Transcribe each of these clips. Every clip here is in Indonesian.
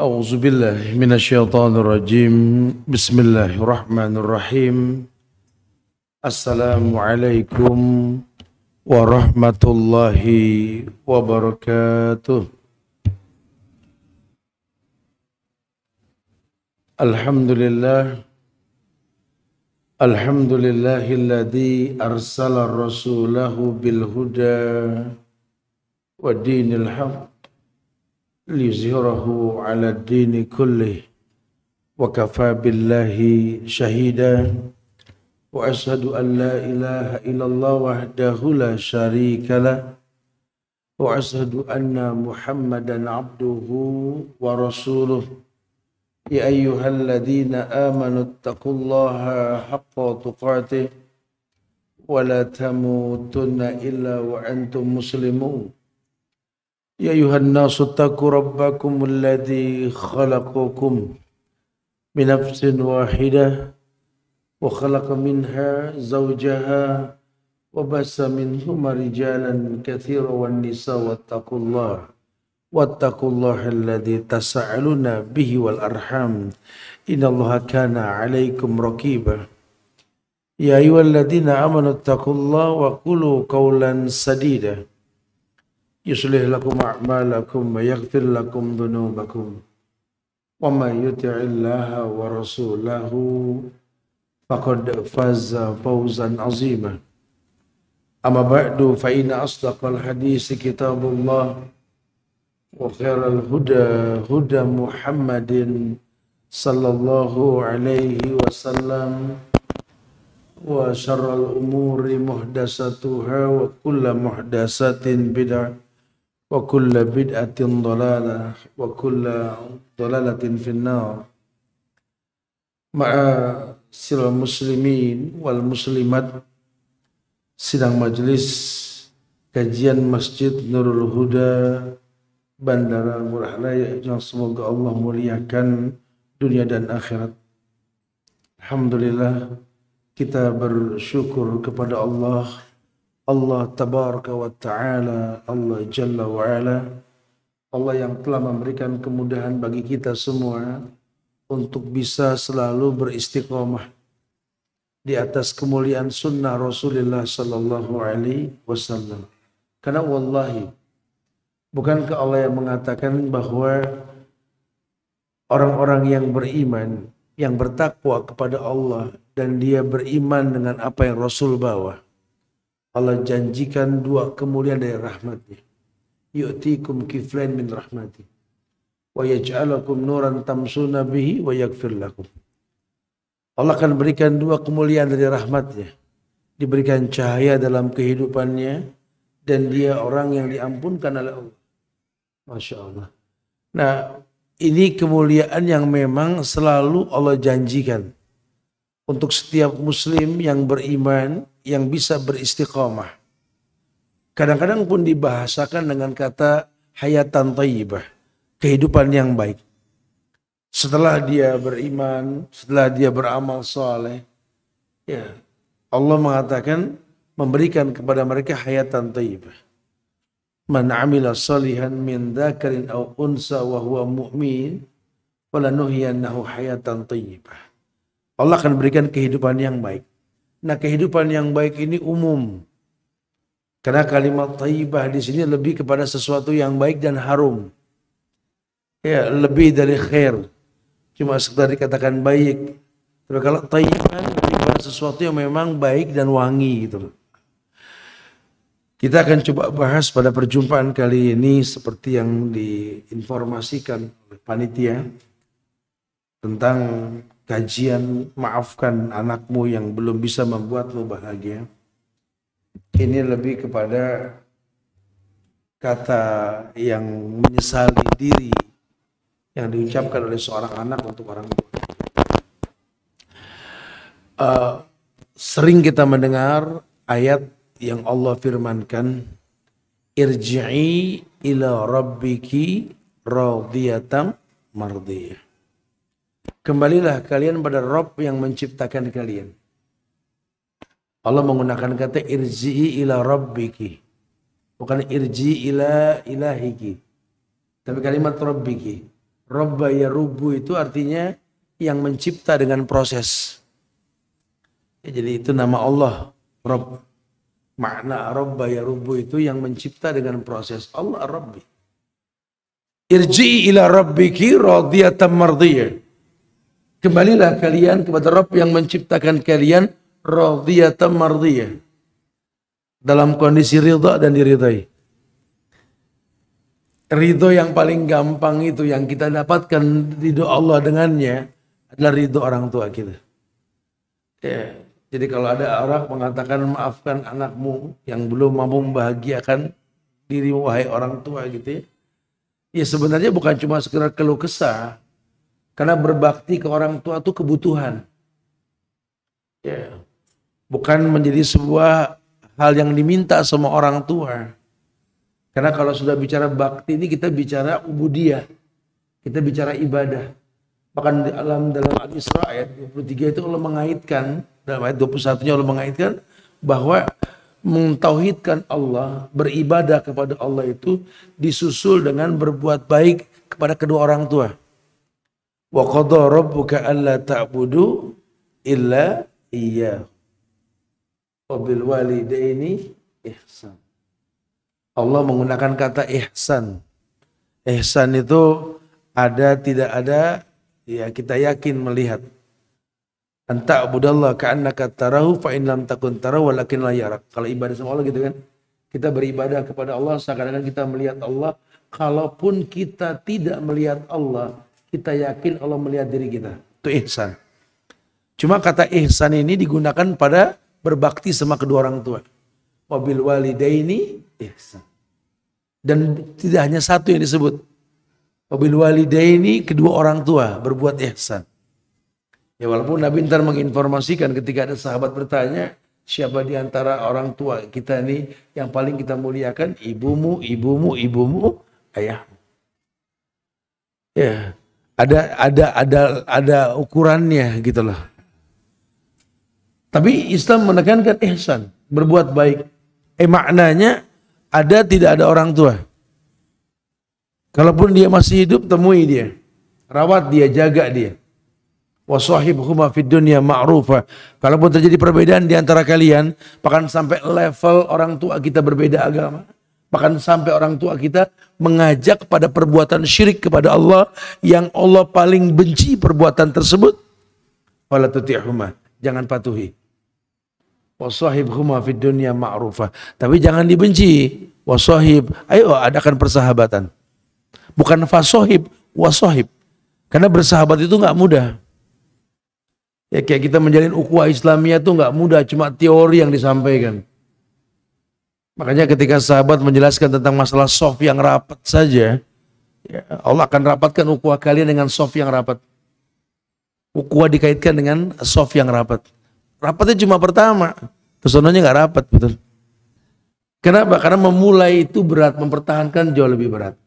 أعوذ بالله من الشيطان الرجيم بسم الله الرحمن الرحيم السلام عليكم ورحمة الله وبركاته الحمد لله الذي أرسل رسوله بالهدى ودين الحق liyuzhirahu ala dini kullih wa kafa billahi shahida wa ashhadu an la ilaha illallah wahdahu la syarika lah wa ashhadu anna muhammadan abduhu wa rasuluh ya ayyuhalladzina amanu taqullaha haqqa tuqatih wa la tamutunna illa wa antum muslimun. Ya ayuhan nasu taqu rabbakum alladhi khalaqakum min nafsin wahidah wa khalaqa minha zawjaha wa bassa minhuma rijalan katsiran wan nisaa wattaqullaha alladhi tasaaluna bihi wal arham innallaha kana 'alaikum raqiba. Ya ayyuhalladzina amanu taqullaha wa qulu qawlan sadida yuslih lakum a'malakum wa yaghfir lakum dhunubakum wa may yuti'illaha wa rasulahu faqad faza fawzan 'azima. Amma ba'du fa inna asdaqal hadisi kitabullah wa khairal huda Muhammadin sallallahu alaihi wasallam wa syarrul umuri muhdatsatuha wa kullu muhdatsatin bid'ah wa kullu bid'atin dhalalah wa kullu dhalalatin finnar. Ma'asyiral muslimin wal muslimat, sidang majelis kajian Masjid Nurul Huda Bandara Ngurah Rai yang semoga Allah muliakan dunia dan akhirat. Alhamdulillah kita bersyukur kepada Allah tabaraka wa ta'ala, Allah jalla wa ala, Allah yang telah memberikan kemudahan bagi kita semua untuk bisa selalu beristiqomah di atas kemuliaan sunnah Rasulullah sallallahu alaihi wasallam. Karena wallahi, bukankah Allah yang mengatakan bahwa orang-orang yang beriman, yang bertakwa kepada Allah dan dia beriman dengan apa yang Rasul bawa, Allah janjikan dua kemuliaan dari rahmatnya. Yu'tikum kiflain min rahmati wa yaj'alakum nuran tamsuna bihi wa yaghfir lakum. Allah akan berikan dua kemuliaan dari rahmatnya. Diberikan cahaya dalam kehidupannya dan dia orang yang diampunkan oleh Allah. Masya Allah. Nah, ini kemuliaan yang memang selalu Allah janjikan untuk setiap muslim yang beriman, yang bisa beristiqamah. Kadang-kadang pun dibahasakan dengan kata hayatan thayyibah, kehidupan yang baik. Setelah dia beriman, setelah dia beramal saleh, ya, Allah mengatakan memberikan kepada mereka hayatan thayyibah. Man 'amila shalihan min dzakarin aw unsa wa huwa mu'min falanuhyiyannahu hayatan thayyibah. Allah akan berikan kehidupan yang baik. Nah, kehidupan yang baik ini umum. Karena kalimat thayyibah di sini lebih kepada sesuatu yang baik dan harum. Ya, lebih dari khair. Cuma sekedar dikatakan baik. Tapi kalau thayyibah lebih kepada sesuatu yang memang baik dan wangi gitu loh. Kita akan coba bahas pada perjumpaan kali ini seperti yang diinformasikan oleh panitia tentang kajian maafkan anakmu yang belum bisa membuatmu bahagia. Ini lebih kepada kata yang menyesali diri yang diucapkan oleh seorang anak untuk orang tua. Sering kita mendengar ayat yang Allah firmankan, irji'i ila rabbiki radiyatan mardiyah. Kembalilah kalian pada Rabb yang menciptakan kalian. Allah menggunakan kata irji'i ila rabbiki. Bukan irji'i ila ilahiki. Tapi kalimat rabbiki. Robba yarubbu itu artinya yang mencipta dengan proses. Ya, jadi itu nama Allah, Rabb. Makna Robba yarubbu itu yang mencipta dengan proses. Allah Rabbi. Irji'i ila rabbiki radiyatan mardiyah. Kembalilah kalian kepada Rabb yang menciptakan kalian radiyatan mardiyah. Dalam kondisi ridha dan diridhai. Ridho yang paling gampang itu yang kita dapatkan ridho Allah dengannya adalah ridho orang tua kita. Ya, jadi kalau ada orang mengatakan maafkan anakmu yang belum mampu membahagiakan dirimu wahai orang tua gitu ya. Ya sebenarnya bukan cuma sekedar keluh kesah. Karena berbakti ke orang tua itu kebutuhan. Ya, bukan menjadi sebuah hal yang diminta sama orang tua. Karena kalau sudah bicara bakti ini kita bicara ubudiyah. Kita bicara ibadah. Bahkan dalam Al-Isra ayat 23 itu Allah mengaitkan, dalam ayat 21-nya Allah mengaitkan bahwa mentauhidkan Allah, beribadah kepada Allah itu disusul dengan berbuat baik kepada kedua orang tua. Wa qadha rabbuka alla ta'budu illa iyyahu wa bil walidaini ihsan. Allah menggunakan kata ihsan. Ihsan itu ada tidak ada, ya kita yakin melihat. Anta abudallah ka'annaka tarahu fa in lam takun tarahu walakin la yarak. Kalau ibadah sama Allah gitu kan. Kita beribadah kepada Allah seakan-akan kita melihat Allah. Kalaupun kita tidak melihat Allah, kita yakin Allah melihat diri kita. Itu ihsan. Cuma kata ihsan ini digunakan pada berbakti sama kedua orang tua. Wabil walidaini ihsan. Dan tidak hanya satu yang disebut. Wabil walidaini kedua orang tua berbuat ihsan. Ya walaupun Nabi ntar menginformasikan ketika ada sahabat bertanya, siapa di antara orang tua kita ini yang paling kita muliakan? Ibumu, ibumu, ibumu, ayahmu. Ya, ada ukurannya gitu loh. Tapi Islam menekankan ihsan, berbuat baik. Maknanya ada tidak ada orang tua. Kalaupun dia masih hidup, temui dia. Rawat dia, jaga dia. Wasahibhuma fid dunya ma'rufa. Kalaupun terjadi perbedaan di antara kalian, bahkan sampai level orang tua kita berbeda agama, bahkan sampai orang tua kita mengajak pada perbuatan syirik kepada Allah yang Allah paling benci perbuatan tersebut, fala tuti'huma, jangan patuhi. Wasahibhuma fid dunya ma'rufa. Tapi jangan dibenci. Wasahib, ayo adakan persahabatan. Bukan fasohib, wasahib. Karena bersahabat itu nggak mudah. Ya kayak kita menjalin ukhuwah Islamiyah itu nggak mudah, cuma teori yang disampaikan. Makanya ketika sahabat menjelaskan tentang masalah soft yang rapat saja, ya, Allah akan rapatkan ukhuwah kalian dengan soft yang rapat. Ukhuwah dikaitkan dengan soft yang rapat. Rapatnya cuma pertama, kesononya nggak rapat, betul. Kenapa? Karena memulai itu berat, mempertahankan jauh lebih berat.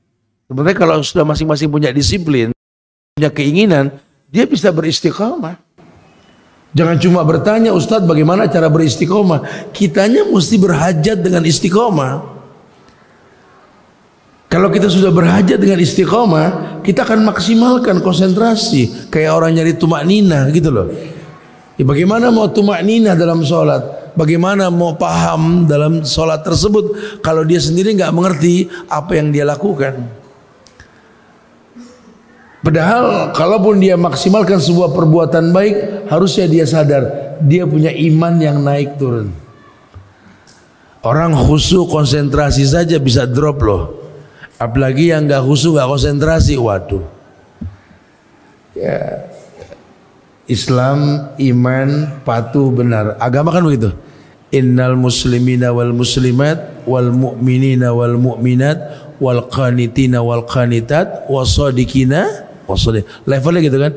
Sebenarnya kalau sudah masing-masing punya disiplin, punya keinginan, dia bisa beristiqomah. Jangan cuma bertanya, Ustadz bagaimana cara beristiqomah? Kitanya mesti berhajat dengan istiqomah. Kalau kita sudah berhajat dengan istiqomah, kita akan maksimalkan konsentrasi. Kayak orang nyari tumakninah gitu loh. Ya, bagaimana mau tumakninah dalam sholat? Bagaimana mau paham dalam sholat tersebut kalau dia sendiri nggak mengerti apa yang dia lakukan? Padahal kalaupun dia maksimalkan sebuah perbuatan baik, harusnya dia sadar dia punya iman yang naik turun. Orang khusyuk konsentrasi saja bisa drop loh. Apalagi yang nggak khusyuk nggak konsentrasi, waduh. Ya. Islam, iman, patuh, benar. Agama kan begitu. Innal muslimina wal muslimat wal mu'minina wal mu'minat wal qanitina wal qanitat wasadiqina wasadiq. Levelnya gitu kan.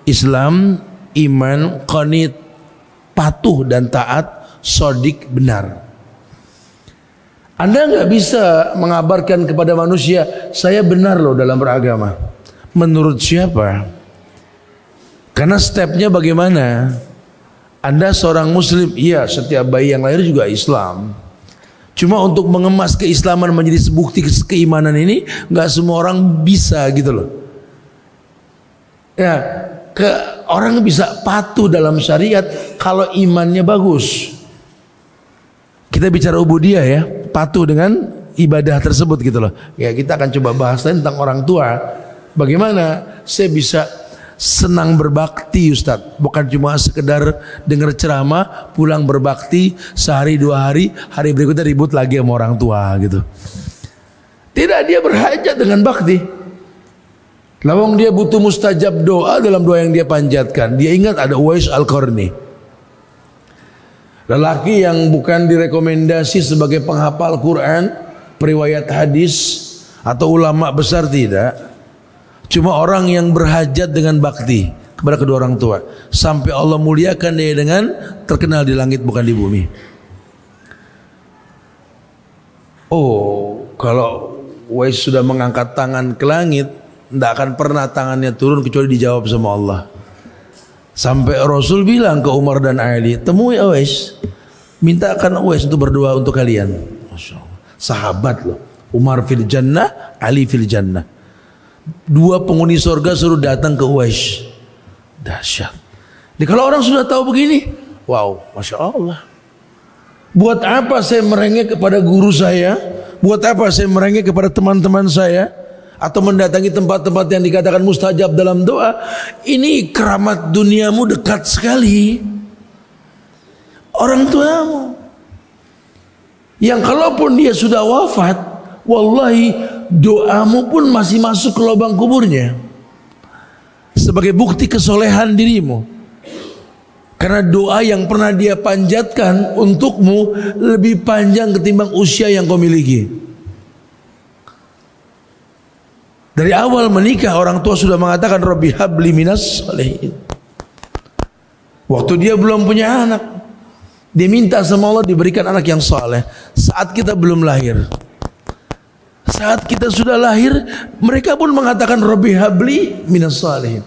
Islam, iman, qanit, patuh dan taat, shadiq, benar. Anda nggak bisa mengabarkan kepada manusia, saya benar loh dalam beragama. Menurut siapa? Karena stepnya bagaimana? Anda seorang muslim, iya, setiap bayi yang lahir juga Islam. Cuma untuk mengemas keislaman menjadi bukti keimanan ini, nggak semua orang bisa gitu loh. Ya, orang bisa patuh dalam syariat kalau imannya bagus. Kita bicara ubudiyah ya, patuh dengan ibadah tersebut gitu loh. Ya, kita akan coba bahas tentang orang tua. Bagaimana saya bisa senang berbakti Ustadz, bukan cuma sekedar dengar ceramah pulang berbakti sehari 2 hari, hari berikutnya ribut lagi sama orang tua gitu. Tidak, dia berhajat dengan bakti. Lawang dia butuh mustajab doa dalam doa yang dia panjatkan. Dia ingat ada Uwais Al-Qarni, lelaki yang bukan direkomendasi sebagai penghafal Quran, periwayat hadis atau ulama besar, tidak. Cuma orang yang berhajat dengan bakti kepada kedua orang tua, sampai Allah muliakan dia dengan terkenal di langit bukan di bumi. Oh, kalau Uwais sudah mengangkat tangan ke langit, tidak akan pernah tangannya turun kecuali dijawab sama Allah. Sampai Rasul bilang ke Umar dan Ali, temui Uwais, mintakan Uwais untuk berdoa untuk kalian. Masya Allah. Sahabat loh, Umar fil jannah, Ali fil jannah. 2 penghuni surga suruh datang ke Uwais. Dahsyat. Jadi kalau orang sudah tahu begini, wow, Masya Allah. Buat apa saya merengek kepada guru saya? Buat apa saya merengek kepada teman-teman saya? Atau mendatangi tempat-tempat yang dikatakan mustajab dalam doa? Ini keramat duniamu dekat sekali. Orang tuamu yang kalaupun dia sudah wafat, wallahi doamu pun masih masuk ke lubang kuburnya sebagai bukti kesolehan dirimu. Karena doa yang pernah dia panjatkan untukmu lebih panjang ketimbang usia yang kau miliki. Dari awal menikah orang tua sudah mengatakan Rabbi habli minas sholihin. Waktu dia belum punya anak, dia minta sama Allah diberikan anak yang saleh. Saat kita belum lahir, saat kita sudah lahir, mereka pun mengatakan Rabbi habli minas sholihin.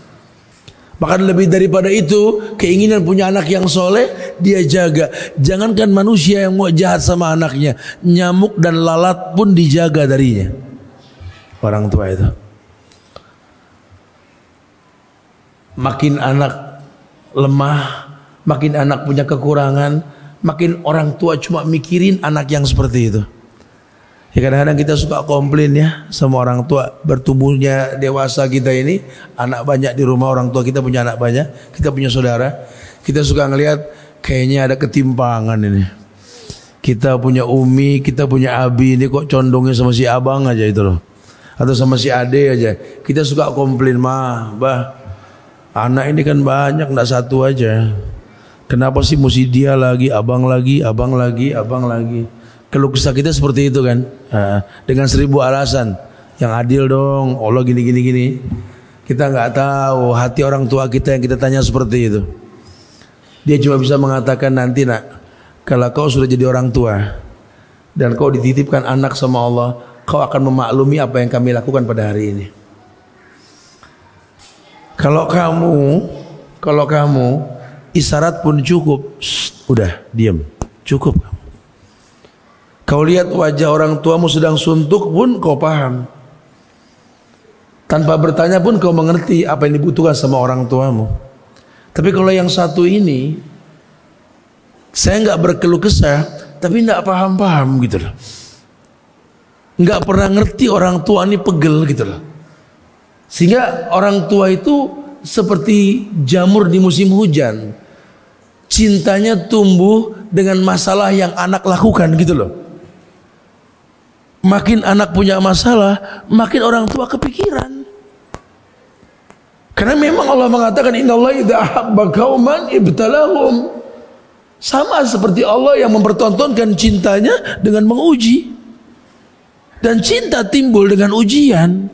Bahkan lebih daripada itu, keinginan punya anak yang soleh dia jaga. Jangankan manusia yang mau jahat sama anaknya, nyamuk dan lalat pun dijaga darinya. Orang tua itu. Makin anak lemah, makin anak punya kekurangan, makin orang tua cuma mikirin anak yang seperti itu. Ya, kadang-kadang kita suka komplain ya sama orang tua, bertumbuhnya dewasa kita ini, anak banyak di rumah, orang tua kita punya anak banyak, kita punya saudara, kita suka ngelihat kayaknya ada ketimpangan ini. Kita punya umi, kita punya abi, ini kok condongnya sama si abang aja itu loh, atau sama si ade aja. Kita suka komplain, bah, anak ini kan banyak, enggak satu aja. Kenapa sih mesti dia lagi, abang lagi, abang lagi, abang lagi? Keluh kesah kita seperti itu kan, dengan 1000 alasan. Yang adil dong, Allah gini. Kita nggak tahu hati orang tua kita yang kita tanya seperti itu. Dia cuma bisa mengatakan, nanti nak, kalau kau sudah jadi orang tua dan kau dititipkan anak sama Allah, kau akan memaklumi apa yang kami lakukan pada hari ini. Kalau kamu isyarat pun cukup, udah diam, cukup. Kau lihat wajah orang tuamu sedang suntuk pun kau paham. Tanpa bertanya pun kau mengerti apa yang dibutuhkan sama orang tuamu. Tapi kalau yang satu ini, saya nggak berkeluh kesah, tapi nggak paham-paham gitu loh. Nggak pernah ngerti orang tua ini pegel gitu loh. Sehingga orang tua itu seperti jamur di musim hujan. Cintanya tumbuh dengan masalah yang anak lakukan gitu loh. Makin anak punya masalah, makin orang tua kepikiran. Karena memang Allah mengatakan innallaha idza ahabba qauman ibtalahum. Sama seperti Allah yang mempertontonkan cintanya dengan menguji. Dan cinta timbul dengan ujian.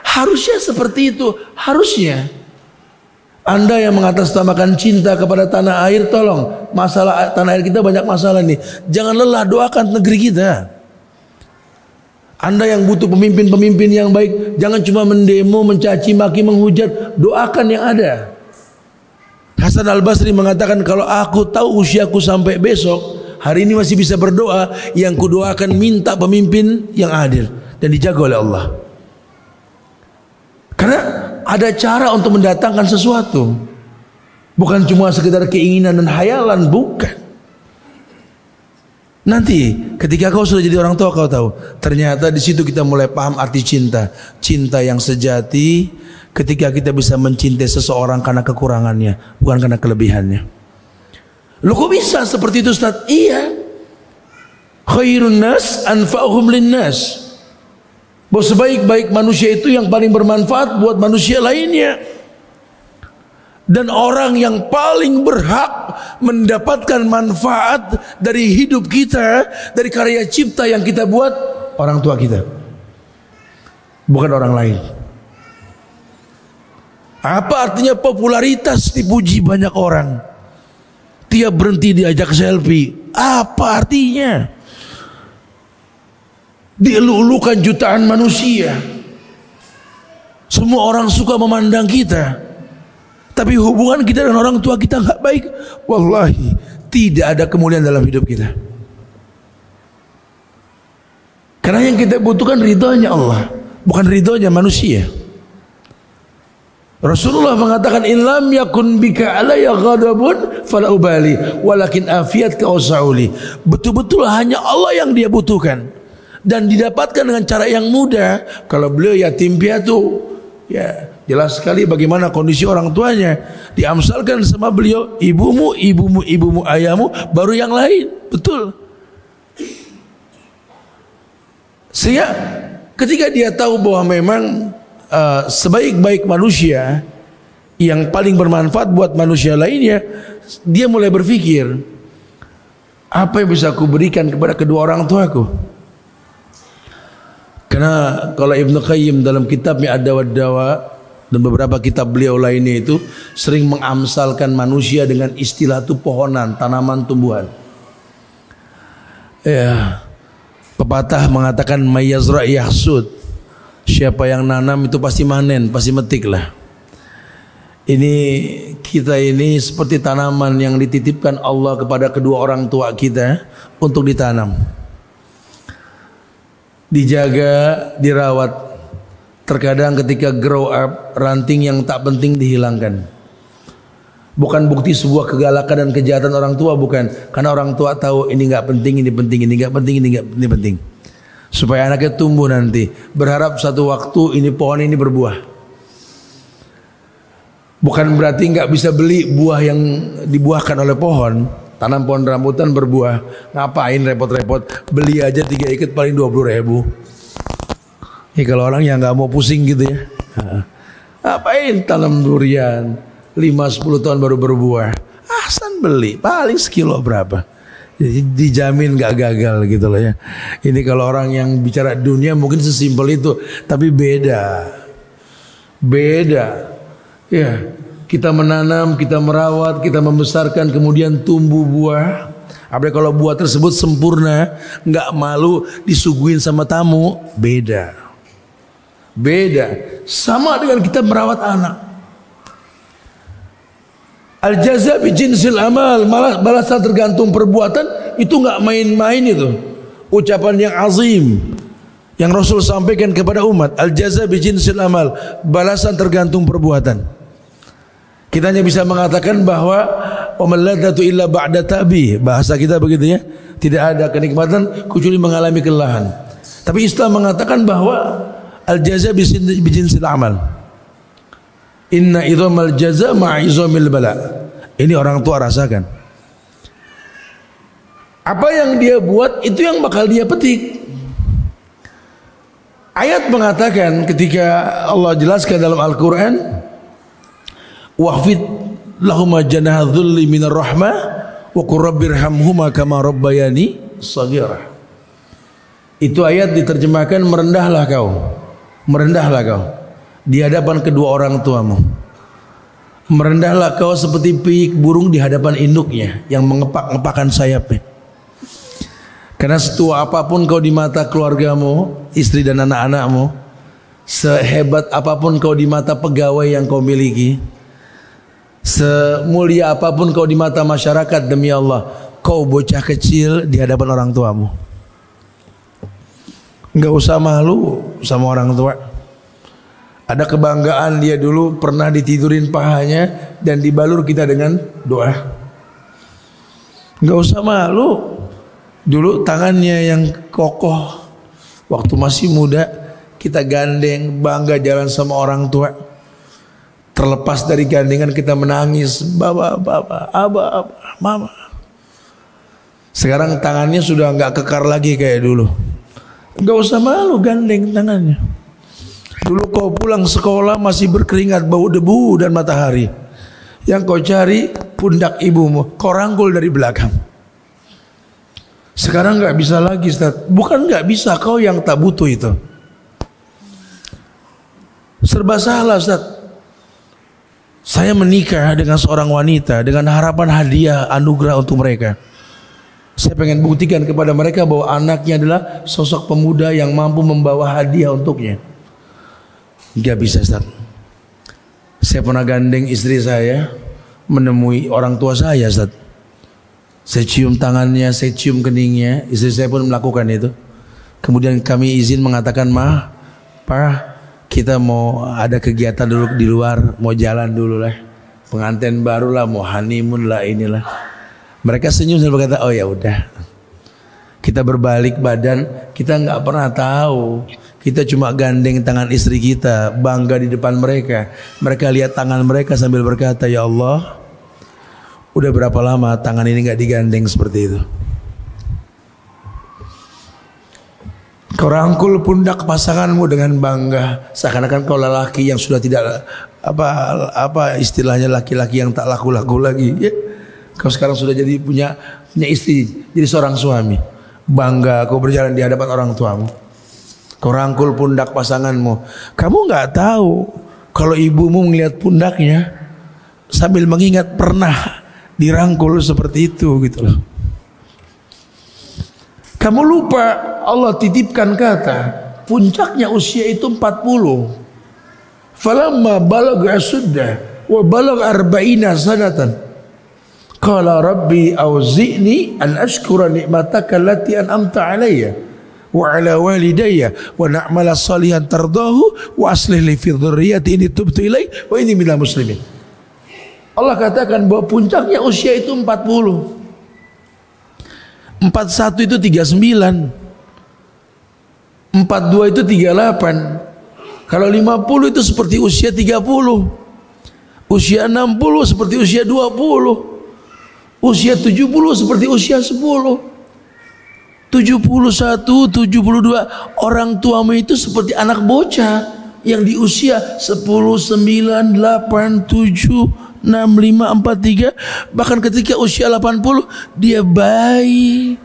Harusnya seperti itu, harusnya. Anda yang mengatasnamakan cinta kepada tanah air, tolong, masalah tanah air kita banyak masalah nih. Jangan lelah doakan negeri kita. Anda yang butuh pemimpin-pemimpin yang baik, jangan cuma mendemo, mencaci maki, menghujat, doakan yang ada. Hasan Al-Basri mengatakan, kalau aku tahu usiaku sampai besok, hari ini masih bisa berdoa, yang kudoakan minta pemimpin yang adil dan dijaga oleh Allah. Karena ada cara untuk mendatangkan sesuatu. Bukan cuma sekedar keinginan dan hayalan, bukan. Nanti ketika kau sudah jadi orang tua, kau tahu ternyata di situ kita mulai paham arti cinta. Cinta yang sejati ketika kita bisa mencintai seseorang karena kekurangannya, bukan karena kelebihannya. Loh kok bisa seperti itu Ustaz? Iya. Khairun nas anfa'uhum linnas. Bahwa sebaik-baik manusia itu yang paling bermanfaat buat manusia lainnya. Dan orang yang paling berhak mendapatkan manfaat dari hidup kita, dari karya cipta yang kita buat, orang tua kita, bukan orang lain. Apa artinya popularitas dipuji banyak orang, tiap berhenti diajak selfie? Apa artinya? Dielulukan jutaan manusia, semua orang suka memandang kita. Tapi hubungan kita dengan orang tua kita nggak baik, wallahi tidak ada kemuliaan dalam hidup kita. Karena yang kita butuhkan ridhonya Allah, bukan ridhonya manusia. Rasulullah mengatakan, in lam yakun bika alayya ghadabun fala ubali walakin afiatka usauli. Betul-betul hanya Allah yang dia butuhkan, dan didapatkan dengan cara yang mudah. Kalau beliau yatim piatu, ya jelas sekali bagaimana kondisi orang tuanya. Diamsalkan sama beliau, ibumu, ayahmu, baru yang lain. Betul. Sehingga ketika dia tahu bahwa memang sebaik-baik manusia yang paling bermanfaat buat manusia lainnya, dia mulai berpikir, apa yang bisa aku berikan kepada kedua orang tuaku? Karena kalau Ibnu Qayyim dalam kitabnya Ad-Dawa dan beberapa kitab beliau lainnya itu sering mengamsalkan manusia dengan istilah itu pohonan, tanaman, tumbuhan. Ya, pepatah mengatakan mayazra yahsud. Siapa yang nanam itu pasti manen, pasti metik lah. Ini kita ini seperti tanaman yang dititipkan Allah kepada kedua orang tua kita untuk ditanam, dijaga, dirawat. Terkadang ketika grow up, ranting yang tak penting dihilangkan. Bukan bukti sebuah kegalakan dan kejahatan orang tua, bukan. Karena orang tua tahu ini nggak penting, ini penting, ini nggak penting, ini penting. Supaya anaknya tumbuh nanti, berharap satu waktu ini pohon ini berbuah. Bukan berarti nggak bisa beli buah yang dibuahkan oleh pohon. Tanam pohon rambutan berbuah, ngapain repot-repot? Beli aja 3 ikat paling 20.000. Ya kalau orang yang nggak mau pusing gitu ya, ngapain tanam durian 5-10 tahun baru berbuah? Ahsan beli, paling sekilo berapa? Jadi dijamin nggak gagal gitu loh ya. Ini kalau orang yang bicara dunia mungkin sesimpel itu, tapi beda. Ya, kita menanam, kita merawat, kita membesarkan, kemudian tumbuh buah. Apalagi kalau buah tersebut sempurna, nggak malu disuguhin sama tamu, beda. Sama dengan kita merawat anak. Al-jaza bi jinsil amal, malah balasan tergantung perbuatan. Itu nggak main-main itu. Ucapan yang azim yang Rasul sampaikan kepada umat. Al-jaza bi jinsil amal, balasan tergantung perbuatan. Kita hanya bisa mengatakan bahwa wamal ladzatu illa ba'da tabi. Bahasa kita begitu ya. Tidak ada kenikmatan kecuali mengalami kelelahan. Tapi Islam mengatakan bahwa al-jaza bijinsil amal. Inna idhamal jaza ma'izamil bala. Ini orang tua rasakan. Apa yang dia buat itu yang bakal dia petik. Ayat mengatakan ketika Allah jelaskan dalam Al-Quran, wahfid lahuma janaha dhulli minar rahmah wa qur rabbirhamhuma kama rabbayani shaghira. Itu ayat diterjemahkan merendahlah kau di hadapan kedua orang tuamu. Merendahlah kau seperti piik burung di hadapan induknya yang mengepak-ngepakkan sayapnya. Karena setua apapun kau di mata keluargamu, istri dan anak-anakmu, sehebat apapun kau di mata pegawai yang kau miliki, semulia apapun kau di mata masyarakat, demi Allah, kau bocah kecil di hadapan orang tuamu. Enggak usah malu sama orang tua. Ada kebanggaan dia dulu pernah ditidurin pahanya dan dibalur kita dengan doa. Nggak usah malu. Dulu tangannya yang kokoh, waktu masih muda kita gandeng, bangga jalan sama orang tua. Terlepas dari gandengan kita menangis, baba, aba, mama. Sekarang tangannya sudah nggak kekar lagi kayak dulu. Nggak usah malu gandeng tangannya. Dulu kau pulang sekolah masih berkeringat, bau debu dan matahari. Yang kau cari pundak ibumu, kau rangkul dari belakang. Sekarang nggak bisa lagi, Ustaz. Bukan nggak bisa, kau yang tak butuh itu. Serba salah, Ustaz. Saya menikah dengan seorang wanita dengan harapan hadiah anugerah untuk mereka. Saya pengen buktikan kepada mereka bahwa anaknya adalah sosok pemuda yang mampu membawa hadiah untuknya. Gak bisa, Ustaz. Saya pernah gandeng istri saya menemui orang tua saya, Ustaz. Saya cium tangannya, saya cium keningnya. Istri saya pun melakukan itu. Kemudian kami izin mengatakan, "Ma, Pa, kita mau ada kegiatan dulu di luar, mau jalan dulu lah. Pengantin baru lah, mau honeymoon lah, inilah." Mereka senyum dan berkata, "Oh ya udah." Kita berbalik badan, kita nggak pernah tahu. Kita cuma gandeng tangan istri kita, bangga di depan mereka. Mereka lihat tangan mereka sambil berkata, "Ya Allah, udah berapa lama tangan ini nggak digandeng seperti itu." Kau rangkul pundak pasanganmu dengan bangga, seakan-akan kau lelaki yang sudah tidak apa istilahnya laki-laki yang tak laku-laku lagi. Ya. Kau sekarang sudah jadi punya istri, jadi seorang suami. Bangga kau berjalan di hadapan orang tuamu. Kau rangkul pundak pasanganmu. Kamu nggak tahu kalau ibumu melihat pundaknya sambil mengingat pernah dirangkul seperti itu, gitu loh. Kamu lupa Allah titipkan kata puncaknya usia itu 40. Falamma balagha asudda wa balagha arba'ina sanatan qala rabbi auzi'ni an ashkura ni'mataka allati an'amta 'alayya wa 'ala walidayya wa na'mala salihan tardahu wa aslih li fi dhurriyyati inni tubtu ilaik wa inni minal muslimin. Allah katakan bahwa puncaknya usia itu 40. 41 itu 39. 42 itu 38. Kalau 50 itu seperti usia 30. Usia 60 seperti usia 20. Usia 70 seperti usia 10. 71, 72. Orang tuamu itu seperti anak bocah yang di usia 10, 9, 8, 7, 6, 5, 4, 3. Bahkan ketika usia 80 dia bayi.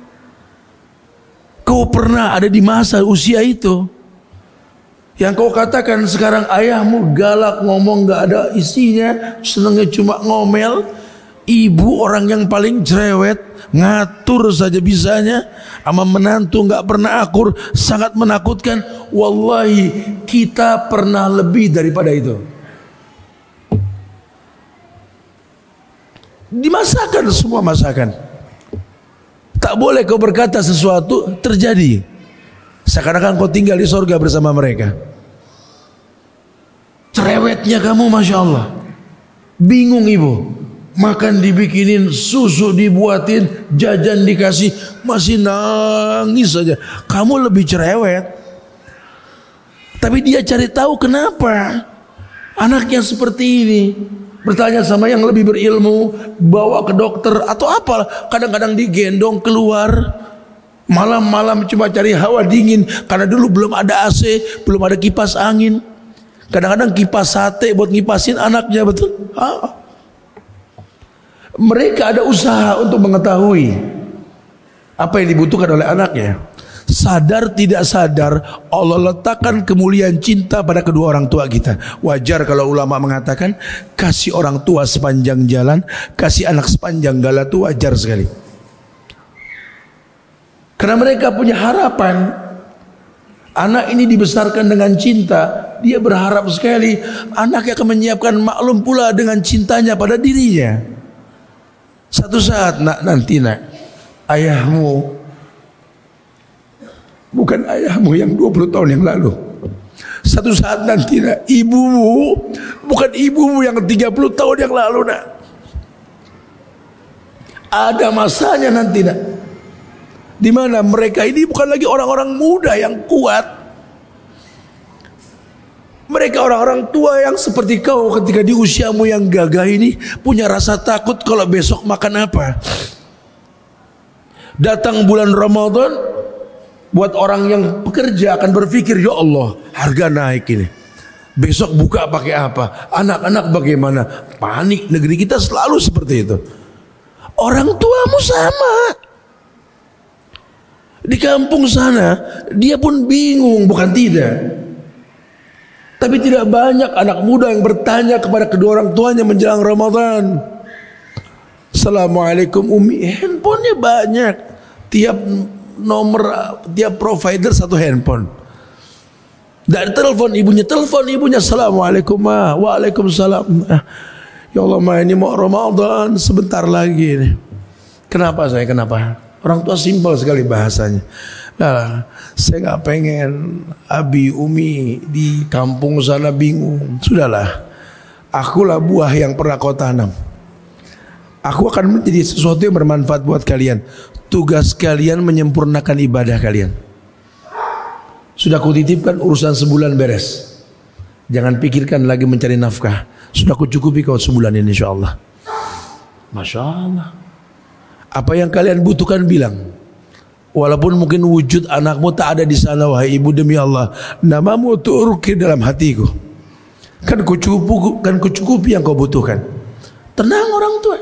Kau pernah ada di masa usia itu yang kau katakan sekarang ayahmu galak, ngomong gak ada isinya, senangnya cuma ngomel. Ibu orang yang paling cerewet, ngatur saja bisanya, sama menantu gak pernah akur, sangat menakutkan. Wallahi kita pernah lebih daripada itu. Dimasakan semua masakan. Tak boleh kau berkata sesuatu terjadi seakan-akan kau tinggal di sorga bersama mereka. Cerewetnya kamu, Masya Allah. Bingung ibu, makan dibikinin, susu dibuatin, jajan dikasih, masih nangis saja. Kamu lebih cerewet. Tapi dia cari tahu kenapa anaknya seperti ini. Bertanya sama yang lebih berilmu, bawa ke dokter atau apa. Kadang-kadang digendong keluar malam-malam cuma cari hawa dingin, karena dulu belum ada AC, belum ada kipas angin. Kadang-kadang kipas sate buat ngipasin anaknya, betul? Mereka ada usaha untuk mengetahui apa yang dibutuhkan oleh anaknya. Sadar tidak sadar Allah letakkan kemuliaan cinta pada kedua orang tua kita. Wajar kalau ulama mengatakan kasih orang tua sepanjang jalan, kasih anak sepanjang gala, itu wajar sekali. Karena mereka punya harapan. Anak ini dibesarkan dengan cinta. Dia berharap sekali anaknya akan menyiapkan maklum pula dengan cintanya pada dirinya. Satu saat nanti ayahmu bukan ayahmu yang 20 tahun yang lalu. Satu saat nanti nak, ibumu bukan ibumu yang 30 tahun yang lalu nak. Ada masanya nanti nak, di mana mereka ini bukan lagi orang-orang muda yang kuat. Mereka orang-orang tua yang seperti kau ketika di usiamu yang gagah ini punya rasa takut kalau besok makan apa. Datang bulan Ramadan, buat orang yang pekerja akan berpikir, ya Allah, harga naik ini. Besok buka pakai apa? Anak-anak bagaimana? Panik. Negeri kita selalu seperti itu. Orang tuamu sama. Di kampung sana, dia pun bingung, bukan tidak. Tapi tidak banyak anak muda yang bertanya kepada kedua orang tuanya menjelang Ramadan. Assalamualaikum Umi. Handphonenya banyak. Tiap nomor, tiap provider satu handphone. Dan telepon ibunya. Assalamualaikum ma. Waalaikumsalam. Ya Allah ma, ini mau Ramadan sebentar lagi nih. Kenapa saya? Kenapa? Orang tua simpel sekali bahasanya. Nah, saya nggak pengen Abi Umi di kampung sana bingung. Sudahlah, akulah buah yang pernah kau tanam. Aku akan menjadi sesuatu yang bermanfaat buat kalian. Tugas kalian menyempurnakan ibadah kalian. Sudah kutitipkan urusan sebulan beres. Jangan pikirkan lagi mencari nafkah. Sudah kucukupi kau sebulan ini insyaAllah. Masya Allah. Apa yang kalian butuhkan bilang. Walaupun mungkin wujud anakmu tak ada di sana, wahai ibu, demi Allah, namamu terukir dalam hatiku. Kan kucukupi yang kau butuhkan. Tenang orang tua.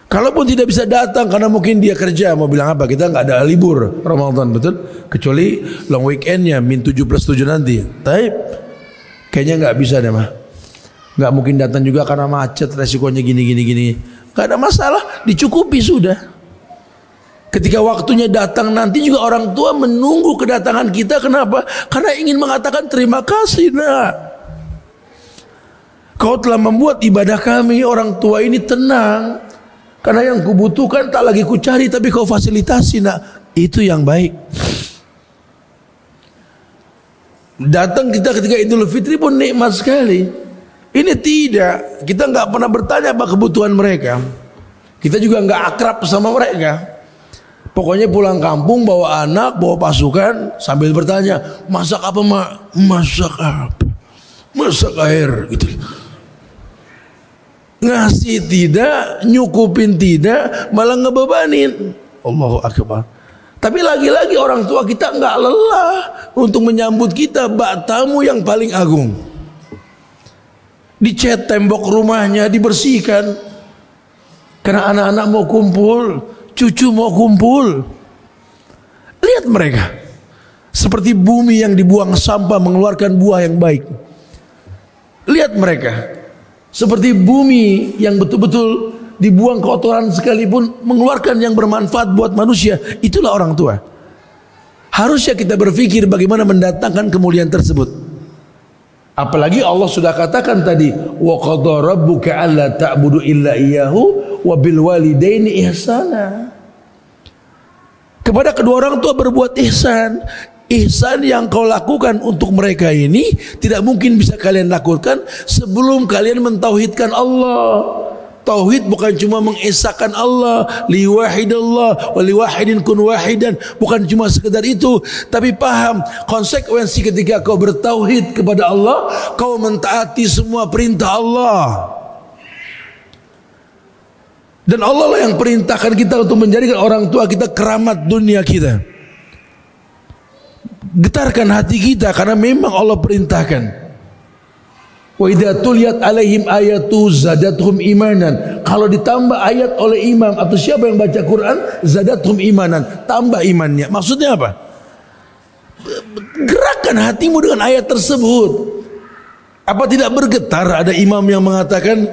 Kalaupun tidak bisa datang karena mungkin dia kerja, mau bilang apa? Kita nggak ada libur Ramadan, betul? Kecuali long weekendnya min 7+7 nanti. Tapi kayaknya nggak bisa deh mah. Nggak mungkin datang juga karena macet, resikonya gini. Nggak ada masalah, dicukupi sudah. Ketika waktunya datang nanti juga orang tua menunggu kedatangan kita. Kenapa? Karena ingin mengatakan terima kasih nak. Kau telah membuat ibadah kami orang tua ini tenang. Karena yang kubutuhkan tak lagi kucari, tapi kau fasilitasi nak. Itu yang baik. Datang kita ketika Idul Fitri pun nikmat sekali. Ini tidak. Kita nggak pernah bertanya apa kebutuhan mereka. Kita juga nggak akrab sama mereka. Pokoknya pulang kampung bawa anak, bawa pasukan sambil bertanya, masak apa mak? Masak apa? Masak air gitu. Ngasih tidak, nyukupin tidak, malah ngebebanin. Allahu Akbar. Tapi lagi-lagi orang tua kita nggak lelah untuk menyambut kita, bak tamu yang paling agung. Dicat tembok rumahnya, dibersihkan. Karena anak-anak mau kumpul, cucu mau kumpul. Lihat mereka, seperti bumi yang dibuang sampah mengeluarkan buah yang baik. Lihat mereka, seperti bumi yang betul-betul dibuang kotoran sekalipun mengeluarkan yang bermanfaat buat manusia. Itulah orang tua. Harusnya kita berpikir bagaimana mendatangkan kemuliaan tersebut. Apalagi Allah sudah katakan tadi, wa qadara rabbuka alla ta'budu illa iyyahu wa bil walidaini ihsana. Kepada kedua orang tua berbuat ihsan. Ihsan yang kau lakukan untuk mereka ini tidak mungkin bisa kalian lakukan sebelum kalian mentauhidkan Allah. Tauhid bukan cuma mengesahkan Allah, liwahidallah wa liwahidin kun wahidan, bukan cuma sekedar itu, tapi paham konsekuensi ketika kau bertauhid kepada Allah, kau mentaati semua perintah Allah. Dan Allah lah yang perintahkan kita untuk menjadikan orang tua kita keramat dunia kita. Getarkan hati kita karena memang Allah perintahkan. Wa idza tuliyat alaihim ayatu zadatuhum imanan. Kalau ditambah ayat oleh imam atau siapa yang baca Quran, zadatuhum imanan, tambah imannya. Maksudnya apa? Gerakkan hatimu dengan ayat tersebut. Apa tidak bergetar ada imam yang mengatakan,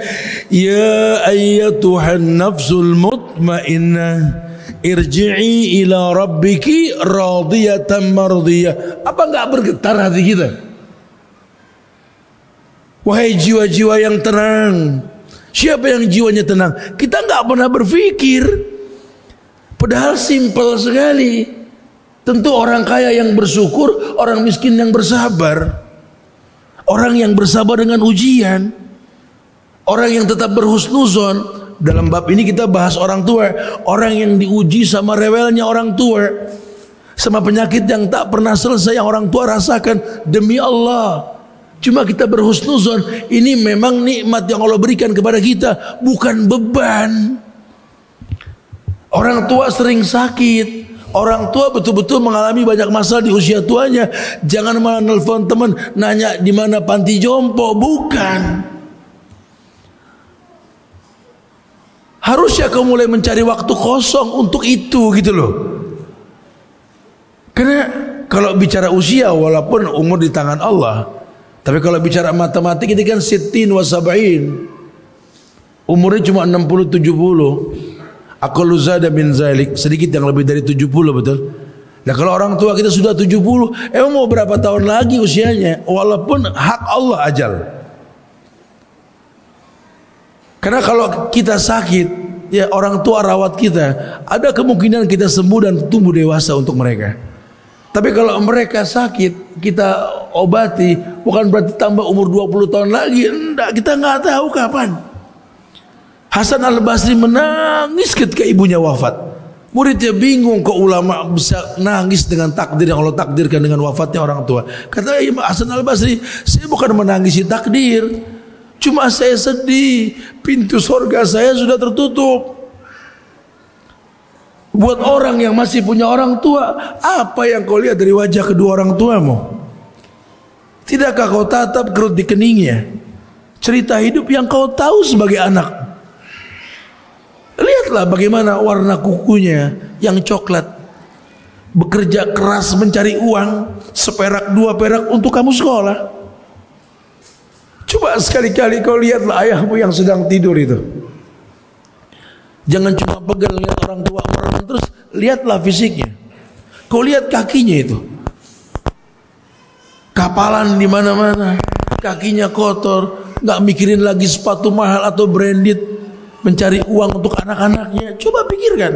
ya ayyatuhan nafsul mutmainnah irji'i ila rabbiki radiyatan mardiyah. Apa enggak bergetar hati kita? Wahai jiwa-jiwa yang tenang. Siapa yang jiwanya tenang? Kita enggak pernah berpikir. Padahal simpel sekali. Tentu orang kaya yang bersyukur, orang miskin yang bersabar. orang yang bersabar dengan ujian, orang yang tetap berhusnuzon. Dalam bab ini kita bahas orang tua, orang yang diuji sama rewelnya orang tua, sama penyakit yang tak pernah selesai yang orang tua rasakan. Demi Allah, cuma kita berhusnuzon, ini memang nikmat yang Allah berikan kepada kita, bukan beban. Orang tua sering sakit, orang tua betul-betul mengalami banyak masalah di usia tuanya. Jangan malah nelfon teman nanya di mana panti jompo, bukan. Harusnya kau mulai mencari waktu kosong untuk itu gitu loh. Karena kalau bicara usia, walaupun umur di tangan Allah, tapi kalau bicara matematik ini kan sittin wa sab'in, umurnya cuma 60-70. Aqallu zada min zalik, sedikit yang lebih dari 70, betul. Nah kalau orang tua kita sudah 70, emang mau berapa tahun lagi usianya? Walaupun hak Allah ajal. Karena kalau kita sakit, ya orang tua rawat kita, ada kemungkinan kita sembuh dan tumbuh dewasa untuk mereka. Tapi kalau mereka sakit, kita obati, bukan berarti tambah umur 20 tahun lagi. Enggak, kita nggak tahu kapan. Hasan al-Basri menangis ketika ibunya wafat. Muridnya bingung, kok ulama bisa nangis dengan takdir yang Allah takdirkan dengan wafatnya orang tua. Kata Hasan al-Basri, saya bukan menangisi takdir, cuma saya sedih, pintu surga saya sudah tertutup. Buat orang yang masih punya orang tua, apa yang kau lihat dari wajah kedua orang tuamu? Tidakkah kau tatap kerut di keningnya? Cerita hidup yang kau tahu sebagai anak. Lihatlah bagaimana warna kukunya yang coklat. Bekerja keras mencari uang, seperak dua perak untuk kamu sekolah. Coba sekali-kali kau lihatlah ayahmu yang sedang tidur itu. Jangan cuma pegal lihat orang tua orang, terus lihatlah fisiknya. Kau lihat kakinya itu, kapalan di mana-mana, kakinya kotor, nggak mikirin lagi sepatu mahal atau branded, mencari uang untuk anak-anaknya. Coba pikirkan.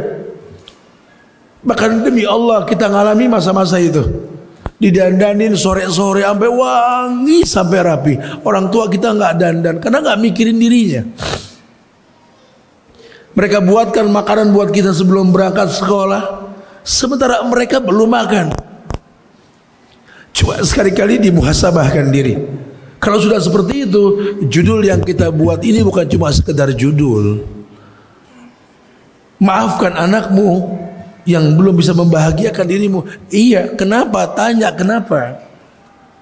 Bahkan demi Allah kita ngalami masa-masa itu. Didandanin sore-sore sampai wangi sampai rapi. Orang tua kita nggak dandan karena nggak mikirin dirinya. Mereka buatkan makanan buat kita sebelum berangkat sekolah, sementara mereka belum makan. Coba sekali-kali dimuhasabahkan diri. Kalau sudah seperti itu, judul yang kita buat ini bukan cuma sekedar judul. Maafkan anakmu yang belum bisa membahagiakan dirimu. Iya, kenapa? Tanya kenapa.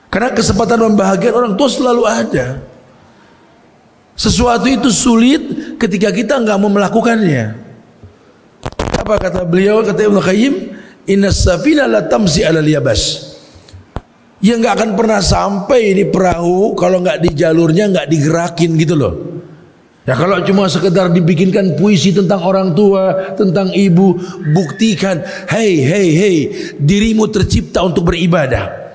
Karena kesempatan membahagiakan orang tua selalu ada. Sesuatu itu sulit ketika kita nggak mau melakukannya. Apa kata beliau, kata Ibnu Qayyim, innas safina la tamsi alal yabas. Yang nggak akan pernah sampai di perahu kalau nggak di jalurnya, nggak digerakin gitu loh. Ya kalau cuma sekedar dibikinkan puisi tentang orang tua, tentang ibu, buktikan, hei, dirimu tercipta untuk beribadah.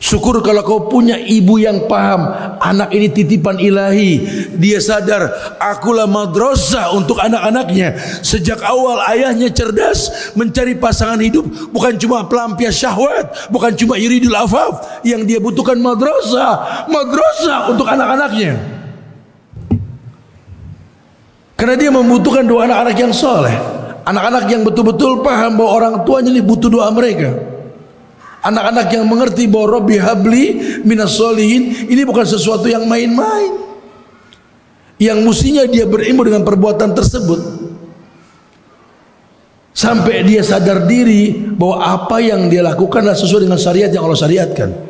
Syukur kalau kau punya ibu yang paham, anak ini titipan ilahi. Dia sadar, akulah madrasah untuk anak-anaknya. Sejak awal ayahnya cerdas, mencari pasangan hidup, bukan cuma pelampias syahwat, bukan cuma yuridul afaf. Yang dia butuhkan madrasah untuk anak-anaknya. Karena dia membutuhkan doa anak-anak yang soleh, anak-anak yang betul-betul paham bahwa orang tuanya ini butuh doa mereka, anak-anak yang mengerti bahwa Rabbi habli minas solihin ini bukan sesuatu yang main-main, yang mestinya dia berilmu dengan perbuatan tersebut, sampai dia sadar diri bahwa apa yang dia lakukan adalah sesuai dengan syariat yang Allah syariatkan.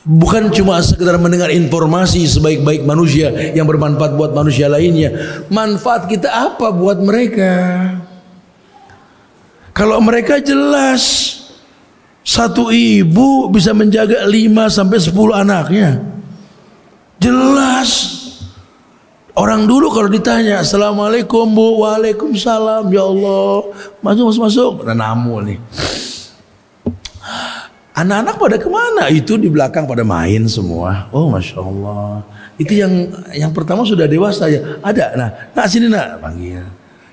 Bukan cuma sekedar mendengar informasi sebaik-baik manusia yang bermanfaat buat manusia lainnya. Manfaat kita apa buat mereka? Kalau mereka jelas, satu ibu bisa menjaga 5-10 anaknya. Jelas. Orang dulu kalau ditanya, Assalamualaikum Bu, Waalaikumsalam, ya Allah, masuk. Ada namu nih. Anak-anak pada kemana? Itu di belakang pada main semua. Oh Masya Allah. Itu yang pertama sudah dewasa ya. Ada. Nah sini nak panggil.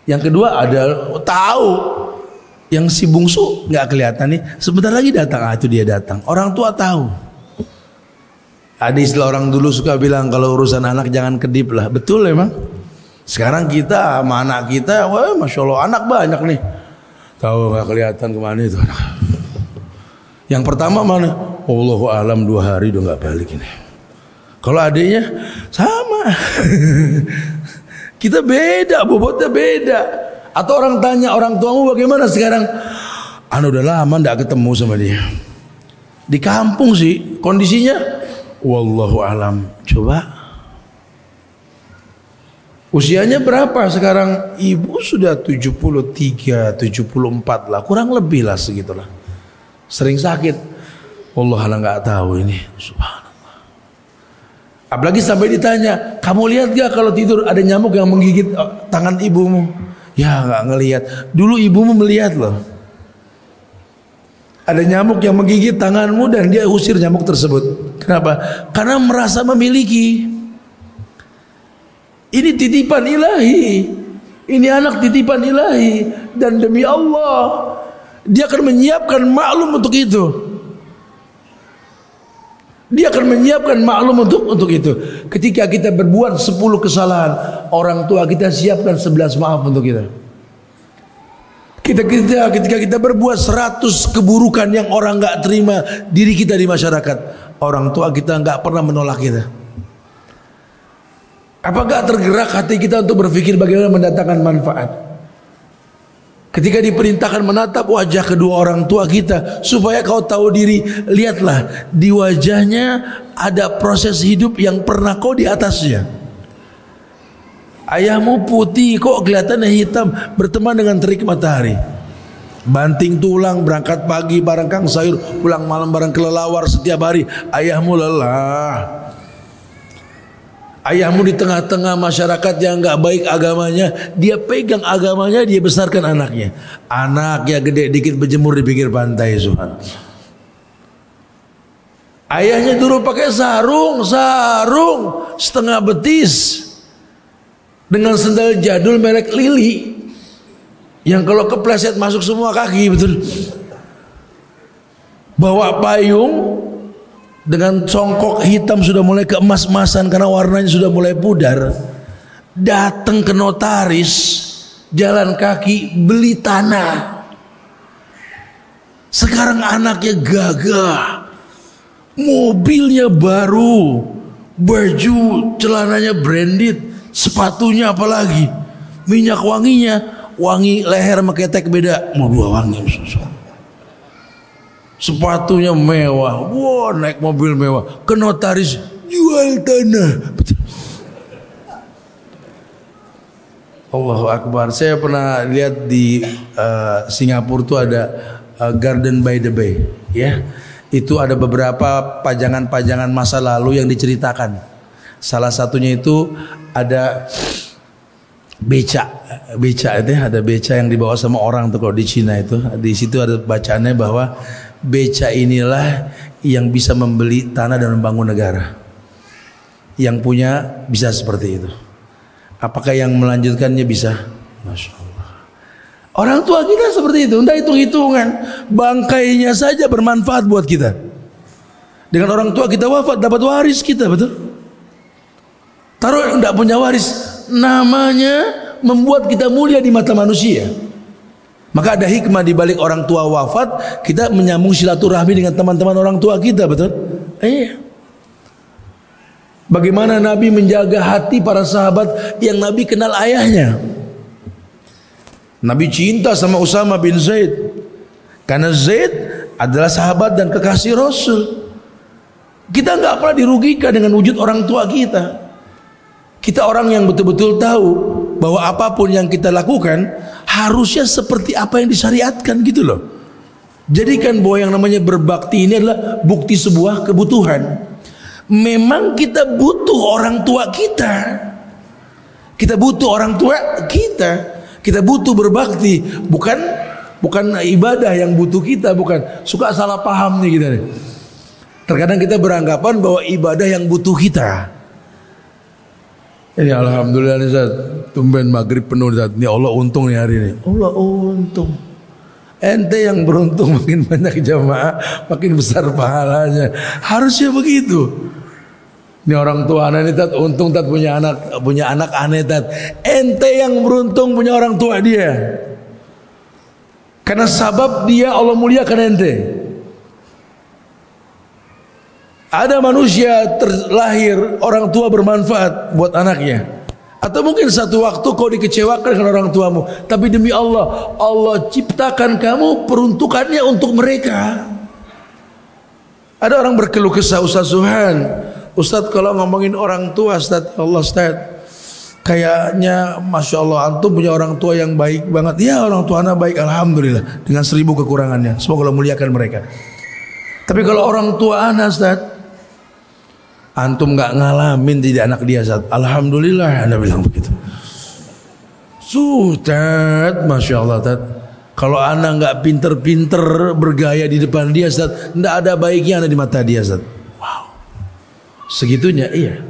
Yang kedua ada tahu. Yang si bungsu nggak kelihatan nih, sebentar lagi datang. Itu dia datang. Orang tua tahu. Ada istilah orang dulu suka bilang kalau urusan anak jangan kedip lah. Betul emang. Sekarang kita sama anak kita, wah masya Allah anak banyak nih. Tahu nggak kelihatan kemana itu anak. Yang pertama mana? Allahu alam 2 hari udah nggak balik ini. Kalau adiknya sama. Kita beda, bobotnya beda. Atau orang tanya orang tuamu bagaimana sekarang? Udah lama nggak ketemu sama dia. Di kampung sih kondisinya. Wallahu alam. Coba. Usianya berapa sekarang? Ibu sudah 73, 74 lah. Kurang lebih lah segitulah. Sering sakit. Allah nggak tahu ini. Subhanallah. Apalagi sampai ditanya, kamu lihat gak kalau tidur ada nyamuk yang menggigit tangan ibumu? Ya nggak ngelihat. Dulu ibumu melihat loh. Ada nyamuk yang menggigit tanganmu dan dia usir nyamuk tersebut. Kenapa? Karena merasa memiliki. Ini titipan ilahi. Ini anak titipan ilahi. Dan demi Allah, dia akan menyiapkan maklum untuk itu. Dia akan menyiapkan maklum untuk itu. Ketika kita berbuat 10 kesalahan, orang tua kita siapkan 11 maaf untuk kita. Ketika kita berbuat 100 keburukan yang orang nggak terima diri kita di masyarakat, orang tua kita nggak pernah menolak kita. Apakah tergerak hati kita untuk berpikir bagaimana mendatangkan manfaat? Ketika diperintahkan menatap wajah kedua orang tua kita supaya kau tahu diri, lihatlah di wajahnya ada proses hidup yang pernah kau di atasnya. Ayahmu putih kok kelihatannya hitam, berteman dengan terik matahari. Banting tulang, berangkat pagi bareng kang sayur, pulang malam bareng kelelawar setiap hari. Ayahmu lelah. Ayahmu di tengah-tengah masyarakat yang gak baik agamanya, dia pegang agamanya, dia besarkan anaknya. Anaknya gede dikit berjemur di pinggir pantai, Subhan. Ayahnya dulu pakai sarung setengah betis dengan sendal jadul merek Lili yang kalau kepleset masuk semua kaki, betul. Bawa payung dengan congkok hitam sudah mulai keemas-emasan karena warnanya sudah mulai pudar. Datang ke notaris, jalan kaki beli tanah. Sekarang anaknya gagah, mobilnya baru, baju celananya branded, sepatunya apalagi, minyak wanginya wangi leher sama ketek beda, mau 2 wangi. Sepatunya mewah, wah naik mobil mewah, ke notaris jual tanah. Allahu Akbar. Saya pernah lihat di Singapura tuh ada Garden by the Bay, ya. Itu ada beberapa pajangan-pajangan masa lalu yang diceritakan. Salah satunya itu ada beca itu, ada beca yang dibawa sama orang tuh kalau di Cina itu. Di situ ada bacaannya bahwa beca inilah yang bisa membeli tanah dan membangun negara. Yang punya bisa seperti itu. Apakah yang melanjutkannya bisa? Masya Allah. Orang tua kita seperti itu, entah hitung-hitungan, bangkainya saja bermanfaat buat kita. Dengan orang tua kita wafat dapat waris kita, betul? Taruh tidak punya waris, namanya membuat kita mulia di mata manusia. Maka ada hikmah di balik orang tua wafat, kita menyambung silaturahmi dengan teman-teman orang tua kita, betul? Iya. Bagaimana Nabi menjaga hati para sahabat yang Nabi kenal ayahnya. Nabi cinta sama Usama bin Zaid karena Zaid adalah sahabat dan kekasih Rasul. Kita nggak pernah dirugikan dengan wujud orang tua kita. Kita orang yang betul-betul tahu bahwa apapun yang kita lakukan harusnya seperti apa yang disyariatkan gitu loh. Jadikan bahwa yang namanya berbakti ini adalah bukti sebuah kebutuhan. Memang kita butuh orang tua kita. Kita butuh orang tua kita. Kita butuh berbakti, bukan ibadah yang butuh kita, bukan. Suka salah paham nih kita nih. Terkadang kita beranggapan bahwa ibadah yang butuh kita. Ini alhamdulillah nih Ustaz, tumben maghrib penuh Ustaz. Ini Allah untung nih hari ini. Allah untung. Ente yang beruntung makin banyak jamaah, makin besar pahalanya. Harusnya begitu. Ini orang tua anak ini tat, untung tat punya anak aneh tat. Ente yang beruntung punya orang tua dia. Karena sabab dia Allah muliakan ente. Ada manusia terlahir orang tua bermanfaat buat anaknya. Atau mungkin satu waktu kau dikecewakan dengan orang tuamu, tapi demi Allah, Allah ciptakan kamu peruntukannya untuk mereka. Ada orang berkeluh kesah, Ustaz Suhan, Ustaz kalau ngomongin orang tua, Ustaz, Allah Ustaz, kayaknya Masya Allah antum punya orang tua yang baik banget. Ya orang tua anak baik, Alhamdulillah, dengan 1000 kekurangannya. Semoga Allah muliakan mereka. Tapi kalau orang tua anak, Ustaz, antum nggak ngalamin jadi anak dia, Ustaz, Alhamdulillah, Anda bilang begitu. Ustaz, Masya Allah, Ustaz, kalau anak nggak pinter-pinter bergaya di depan dia, Ustaz, nggak ada baiknya anak di mata dia, Ustaz. Wow, segitunya, iya.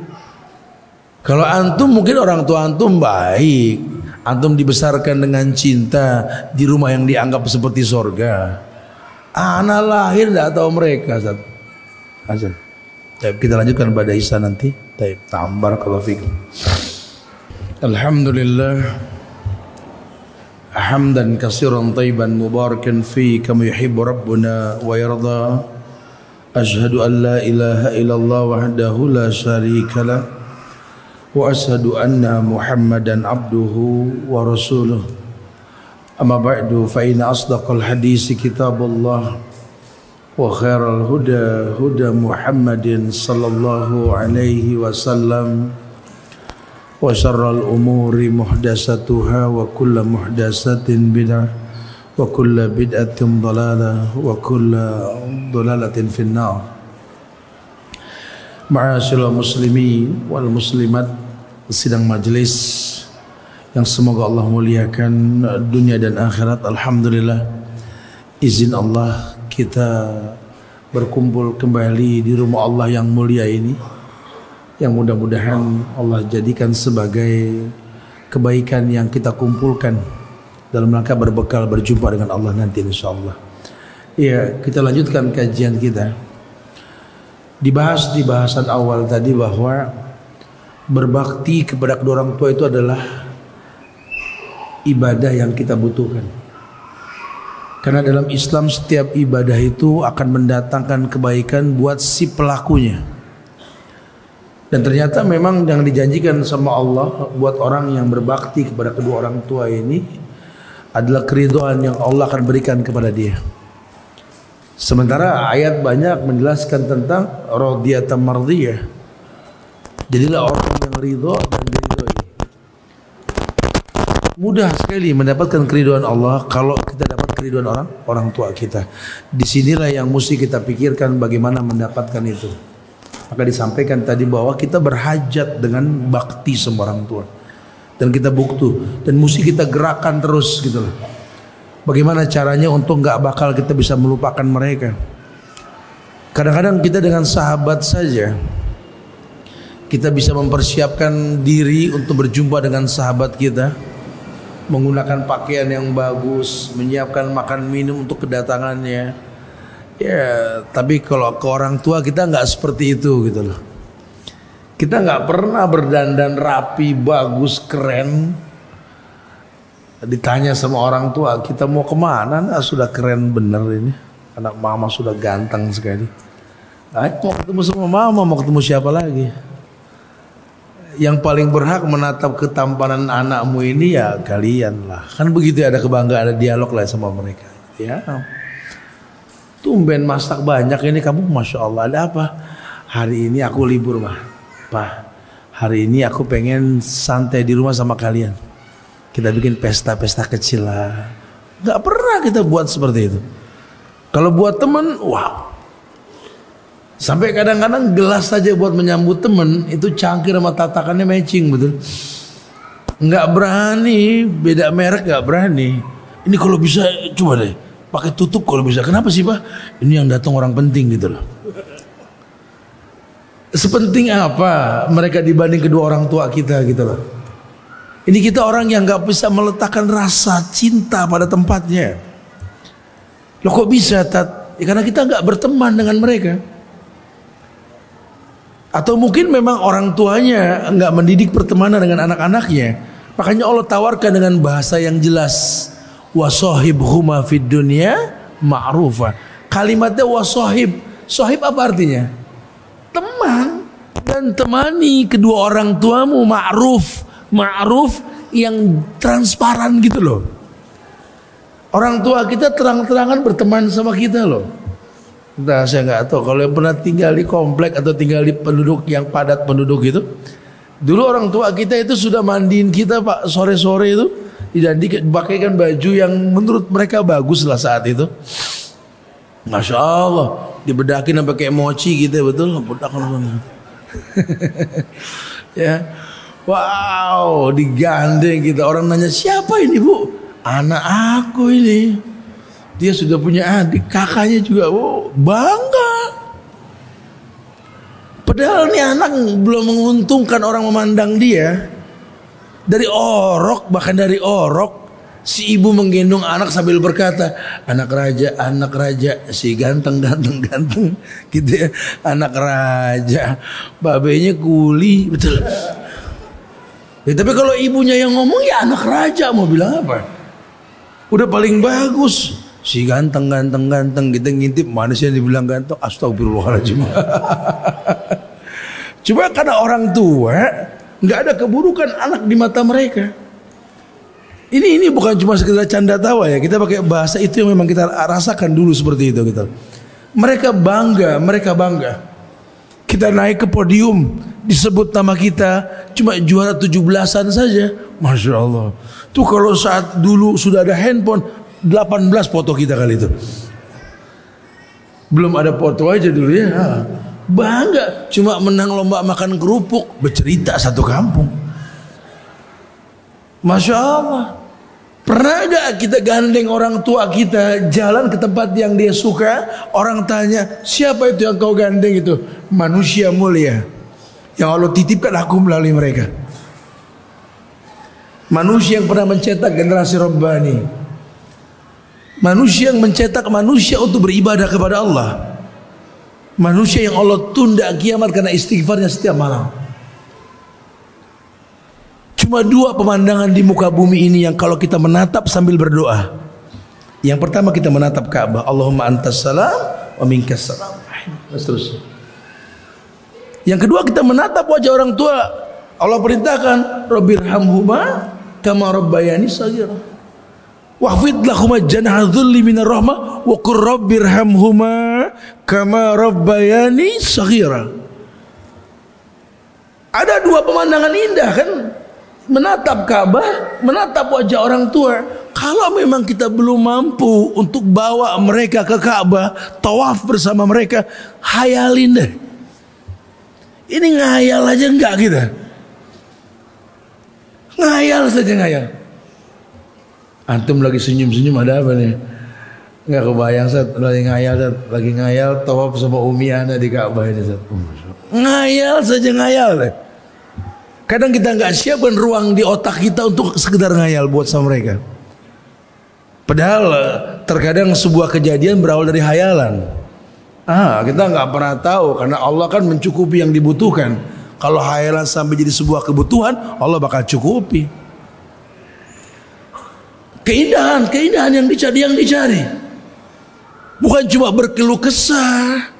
Kalau antum mungkin orang tua antum baik, antum dibesarkan dengan cinta di rumah yang dianggap seperti sorga. Anak lahir nggak tahu mereka, Ustaz. Azan. Kita lanjutkan pada Isa nanti. Tambar kalau fikir. Alhamdulillah. Hamdan katsiran thayyiban mubarakan fi kama yuhibbu rabbuna wa yarda. Asyhadu an la ilaha illallah wahdahu la syarika lah. Wa asyhadu anna Muhammadan abduhu wa rasuluh. Amma ba'du fa inna asdaqal hadisi kitabullah. وخير الهدى هدى محمد صلى الله عليه وسلم وشر الأمور محدثاتها وكل محدثة بدعة وكل بدعة ضلالة وكل ضلالة في النار. Ma'asyiral muslimin wal muslimat, sidang majelis yang semoga Allah muliakan dunia dan akhirat. Alhamdulillah, izin Allah kita berkumpul kembali di rumah Allah yang mulia ini, yang mudah-mudahan Allah jadikan sebagai kebaikan yang kita kumpulkan dalam rangka berbekal berjumpa dengan Allah nanti insyaallah. Ya, kita lanjutkan kajian kita. Dibahas di bahasan awal tadi bahwa berbakti kepada kedua orang tua itu adalah ibadah yang kita butuhkan. Karena dalam Islam setiap ibadah itu akan mendatangkan kebaikan buat si pelakunya. Dan ternyata memang yang dijanjikan sama Allah buat orang yang berbakti kepada kedua orang tua ini adalah keridhaan yang Allah akan berikan kepada dia. Sementara ayat banyak menjelaskan tentang radiyatan mardiyah. Jadilah orang yang ridha dan diridhoi. Mudah sekali mendapatkan keridhaan Allah kalau kita dapat keridhaan orang tua kita. Disinilah yang mesti kita pikirkan bagaimana mendapatkan itu. Maka disampaikan tadi bahwa kita berhajat dengan bakti sama orang tua, dan kita buktu dan mesti kita gerakan terus gitu loh. Bagaimana caranya untuk nggak bakal kita bisa melupakan mereka. Kadang-kadang kita dengan sahabat saja kita bisa mempersiapkan diri untuk berjumpa dengan sahabat kita, menggunakan pakaian yang bagus, menyiapkan makan minum untuk kedatangannya. Ya, tapi kalau ke orang tua kita nggak seperti itu gitu loh. Kita nggak pernah berdandan rapi, bagus, keren. Ditanya sama orang tua, kita mau kemana? Nah, sudah keren bener ini. Anak mama sudah ganteng sekali. Nah, mau ketemu sama mama, mau ketemu siapa lagi? Yang paling berhak menatap ketampanan anakmu ini ya kalian lah. Kan begitu, ada kebanggaan, ada dialog lah sama mereka. Ya, tumben masak banyak ini kamu, Masya Allah. Ada apa? Hari ini aku libur mah, Pak. Hari ini aku pengen santai di rumah sama kalian. Kita bikin pesta-pesta kecil lah. Gak pernah kita buat seperti itu. Kalau buat temen, wow. Sampai kadang-kadang gelas saja buat menyambut temen itu cangkir sama tatakannya matching, betul. Nggak berani, beda merek nggak berani. Ini kalau bisa coba deh pakai tutup kalau bisa. Kenapa sih Pak? Ini yang datang orang penting gitu loh. Sepenting apa mereka dibanding kedua orang tua kita gitu loh. Ini kita orang yang nggak bisa meletakkan rasa cinta pada tempatnya. Loh kok bisa Tat? Ya, karena kita nggak berteman dengan mereka. Atau mungkin memang orang tuanya nggak mendidik pertemanan dengan anak-anaknya. Makanya Allah tawarkan dengan bahasa yang jelas. Wasahibhuma fid dunya ma'rufa. Kalimatnya wasahib. Sahib apa artinya? Teman. Dan temani kedua orang tuamu ma'ruf. Ma'ruf yang transparan gitu loh. Orang tua kita terang-terangan berteman sama kita loh. Nah, saya nggak tahu kalau yang pernah tinggal di komplek atau tinggal di penduduk yang padat penduduk itu. Dulu orang tua kita itu sudah mandiin kita Pak sore-sore itu dan dipakaikan baju yang menurut mereka bagus lah saat itu. Masya Allah, dibedakin sampai kayak mochi gitu betul. Ya, wow, digandeng kita. Orang nanya siapa ini Bu? Anak aku ini. Dia sudah punya adik, kakaknya juga, bangga. Padahal ini anak belum menguntungkan orang memandang dia. Dari orok, bahkan dari orok, si ibu menggendong anak sambil berkata, anak raja, si ganteng, gitu ya, anak raja, babenya kuli, betul. Ya, tapi kalau ibunya yang ngomong ya anak raja, mau bilang apa? Udah paling bagus. Si ganteng kita ngintip manusia yang dibilang ganteng, astagfirullahaladzim. Cuma karena orang tua nggak ada keburukan anak di mata mereka. Ini bukan cuma sekedar canda tawa ya. Kita pakai bahasa itu yang memang kita rasakan dulu seperti itu gitu. Mereka bangga. Kita naik ke podium disebut nama kita cuma juara 17-an saja. Masya Allah. Tuh kalau saat dulu sudah ada handphone 18 foto kita kali itu. Belum ada foto aja dulu ya. Bangga. Cuma menang lomba makan kerupuk. Bercerita satu kampung. Masya Allah. Pernah gak kita gandeng orang tua kita jalan ke tempat yang dia suka? Orang tanya, siapa itu yang kau gandeng itu? Manusia mulia yang Allah titipkan aku melalui mereka. Manusia yang pernah mencetak generasi Rabbani. Manusia yang mencetak manusia untuk beribadah kepada Allah. Manusia yang Allah tunda kiamat karena istighfarnya setiap malam. Cuma dua pemandangan di muka bumi ini yang kalau kita menatap sambil berdoa. Yang pertama kita menatap Ka'bah. Allahumma antas salam wa minkas salam. Terus. Yang kedua kita menatap wajah orang tua. Allah perintahkan, Rabbirhamhuma kama rabbayani shaghira. Wahfid lahuma janaha dhulli minar rahmah wa qur rabbirhamhuma kama rabbayani shaghira. Ada dua pemandangan indah kan? Menatap Ka'bah, menatap wajah orang tua. Kalau memang kita belum mampu untuk bawa mereka ke Ka'bah, tawaf bersama mereka, hayalin deh. Ini ngayal aja enggak kita? Ngayal saja ngayal. Antum lagi senyum-senyum ada apa nih? Enggak kebayang Sat, lagi ngayal tawaf sama Umi Ana di Ka'bah ini Sat. Ngayal saja ngayal deh. Kadang kita enggak siapkan ruang di otak kita untuk sekedar ngayal buat sama mereka. Padahal terkadang sebuah kejadian berawal dari hayalan. Kita enggak pernah tahu karena Allah kan mencukupi yang dibutuhkan. Kalau hayalan sampai jadi sebuah kebutuhan, Allah bakal cukupi. Keindahan yang dicari. Bukan cuma berkeluh kesah.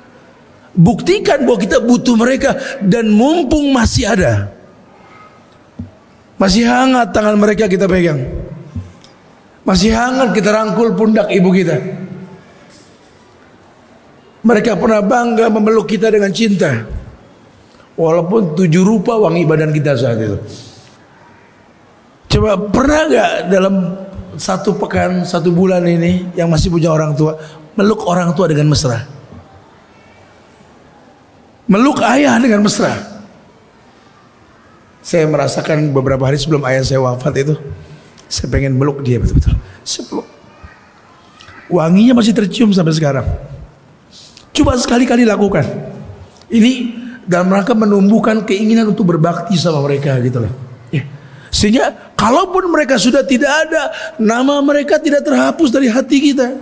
Buktikan bahwa kita butuh mereka dan mumpung masih ada. Masih hangat tangan mereka kita pegang. Masih hangat kita rangkul pundak ibu kita. Mereka pernah bangga memeluk kita dengan cinta. Walaupun 7 rupa wangi badan kita saat itu. Coba pernah gak dalam 1 pekan, 1 bulan ini yang masih punya orang tua, meluk orang tua dengan mesra? Meluk ayah dengan mesra. Saya merasakan beberapa hari sebelum ayah saya wafat itu, saya pengen meluk dia betul-betul. Saya peluk. Wanginya masih tercium sampai sekarang. Coba sekali-kali lakukan. Ini dalam rangka menumbuhkan keinginan untuk berbakti sama mereka gitu loh. Ya. Sehingga kalaupun mereka sudah tidak ada, nama mereka tidak terhapus dari hati kita.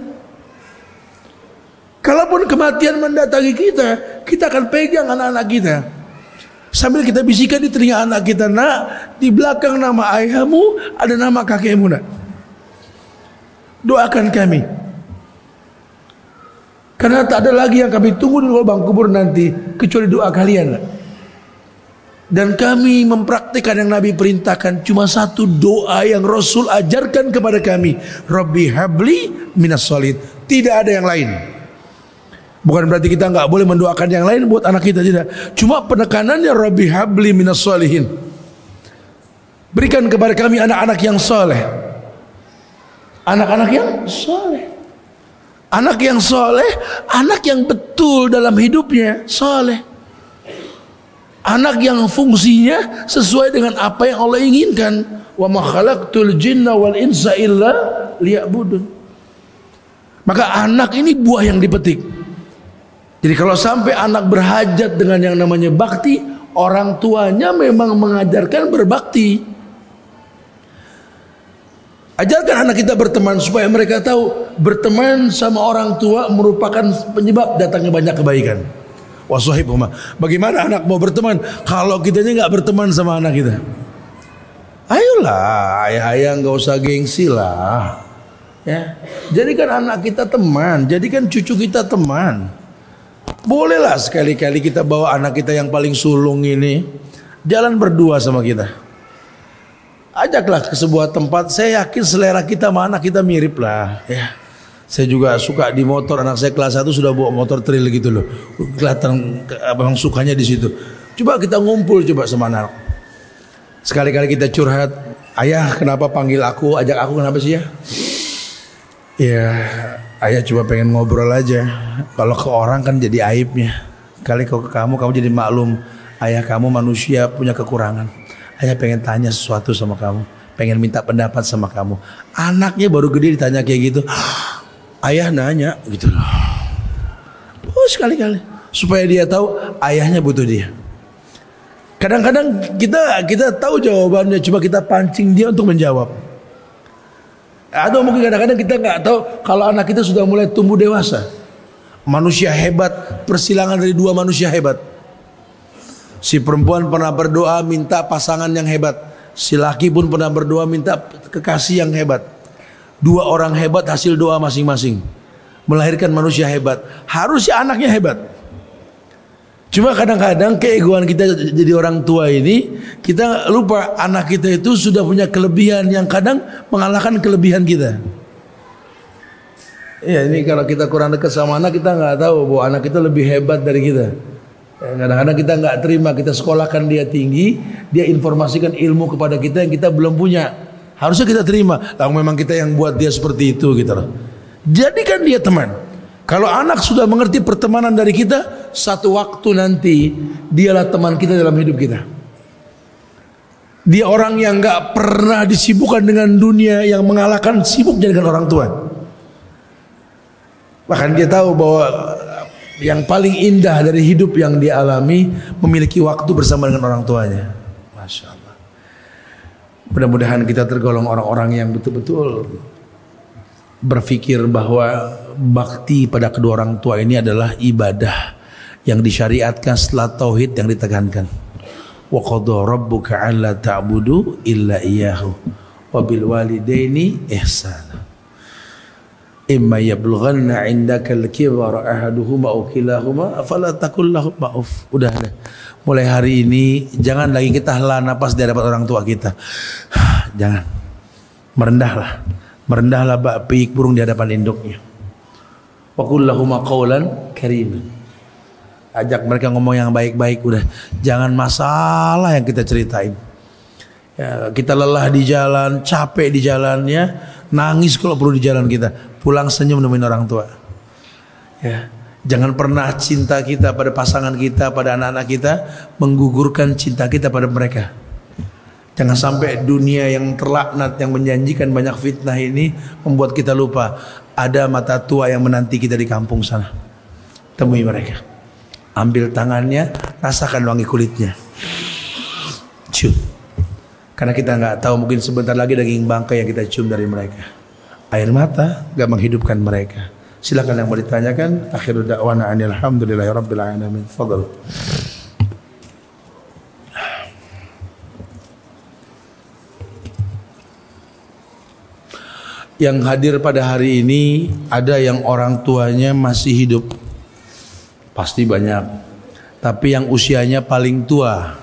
Kalaupun kematian mendatangi kita, kita akan pegang anak-anak kita. Sambil kita bisikan di telinga anak kita, nak, di belakang nama ayahmu ada nama kakekmu, nak. Doakan kami. Karena tak ada lagi yang kami tunggu di lubang kubur nanti kecuali doa kalian, nak. Dan kami mempraktikkan yang Nabi perintahkan, cuma satu doa yang Rasul ajarkan kepada kami, Rabbi habli minas solid. Tidak ada yang lain. Bukan berarti kita nggak boleh mendoakan yang lain buat anak kita, tidak. Cuma penekanannya Rabbi habli minas solihin. Berikan kepada kami anak-anak yang soleh. Anak-anak yang soleh. Anak yang soleh, anak yang betul dalam hidupnya, soleh. Anak yang fungsinya sesuai dengan apa yang Allah inginkan. Wa ma khalaqtul jinna wal insa illa liya'budun. Maka anak ini buah yang dipetik. Jadi kalau sampai anak berhajat dengan yang namanya bakti, orang tuanya memang mengajarkan berbakti. Ajarkan anak kita berteman supaya mereka tahu berteman sama orang tua merupakan penyebab datangnya banyak kebaikan. Wasahibhuma. Bagaimana anak mau berteman kalau kitanya nggak berteman sama anak kita? Ayolah, ayah-ayah nggak usah gengsi lah. Ya, jadikan anak kita teman, jadikan cucu kita teman. Bolehlah sekali-kali kita bawa anak kita yang paling sulung ini jalan berdua sama kita. Ajaklah ke sebuah tempat, saya yakin selera kita sama anak kita mirip lah. Ya, saya juga suka di motor, anak saya kelas 1 sudah bawa motor trail gitu loh. Kelihatan abang sukanya di situ. Coba kita ngumpul coba sama anak. Sekali-kali kita curhat, ayah kenapa panggil aku, ajak aku kenapa sih ya? Ya, ayah cuma pengen ngobrol aja. Kalau ke orang kan jadi aibnya. Kali kalau ke kamu jadi maklum, ayah kamu manusia punya kekurangan. Ayah pengen tanya sesuatu sama kamu, pengen minta pendapat sama kamu. Anaknya baru gede ditanya kayak gitu, ayah nanya gitu loh. Oh, sekali-kali supaya dia tahu ayahnya butuh dia. Kadang-kadang kita tahu jawabannya, cuma kita pancing dia untuk menjawab. Atau mungkin kadang-kadang kita nggak tahu kalau anak kita sudah mulai tumbuh dewasa. Manusia hebat, persilangan dari dua manusia hebat. Si perempuan pernah berdoa minta pasangan yang hebat. Si laki pun pernah berdoa minta kekasih yang hebat. Dua orang hebat hasil doa masing-masing. Melahirkan manusia hebat. Harusnya anaknya hebat. Cuma kadang-kadang keegoan kita jadi orang tua ini, kita lupa anak kita itu sudah punya kelebihan yang kadang mengalahkan kelebihan kita. Ya, ini kalau kita kurang dekat sama anak, kita nggak tahu bahwa anak kita lebih hebat dari kita. Kadang-kadang kita nggak terima, kita sekolahkan dia tinggi, dia informasikan ilmu kepada kita yang kita belum punya. Harusnya kita terima. Lalu memang kita yang buat dia seperti itu gitu loh. Jadikan dia teman. Kalau anak sudah mengerti pertemanan dari kita, satu waktu nanti dialah teman kita dalam hidup kita. Dia orang yang nggak pernah disibukkan dengan dunia, yang mengalahkan sibuknya dengan orang tua. Bahkan dia tahu bahwa yang paling indah dari hidup yang dia alami memiliki waktu bersama dengan orang tuanya. Masya Allah. Mudah-mudahan kita tergolong orang-orang yang betul-betul berpikir bahwa bakti pada kedua orang tua ini adalah ibadah yang disyariatkan setelah tauhid yang ditekankan. Wa qadha rabbuka alla ta'budu illa iyyahu wa bil walidaini ihsana. Imma yablughanna 'indaka al-kibara ahaduhuma aw kilahuma fala taqul lahum ma'uf. Udah deh. Mulai hari ini jangan lagi kita hela napas di hadapan orang tua kita. Jangan. Merendahlah. Merendahlah bak piik burung di hadapan induknya. Wa qul lahum qawlan kariman. Ajak mereka ngomong yang baik-baik udah. Jangan masalah yang kita ceritain. Ya, kita lelah di jalan, capek di jalannya, nangis kalau perlu di jalan kita. Pulang senyum nemuin orang tua. Ya, jangan pernah cinta kita pada pasangan kita, pada anak-anak kita menggugurkan cinta kita pada mereka. Jangan sampai dunia yang terlaknat yang menjanjikan banyak fitnah ini membuat kita lupa ada mata tua yang menanti kita di kampung sana. Temui mereka. Ambil tangannya, rasakan wangi kulitnya. Cium. Karena kita nggak tahu mungkin sebentar lagi daging bangkai yang kita cium dari mereka. Air mata gak menghidupkan mereka. Silakan yang mau ditanyakan. Akhiru da'wana alhamdulillahirabbil alamin. Fadhal. Yang hadir pada hari ini ada yang orang tuanya masih hidup, pasti banyak. Tapi yang usianya paling tua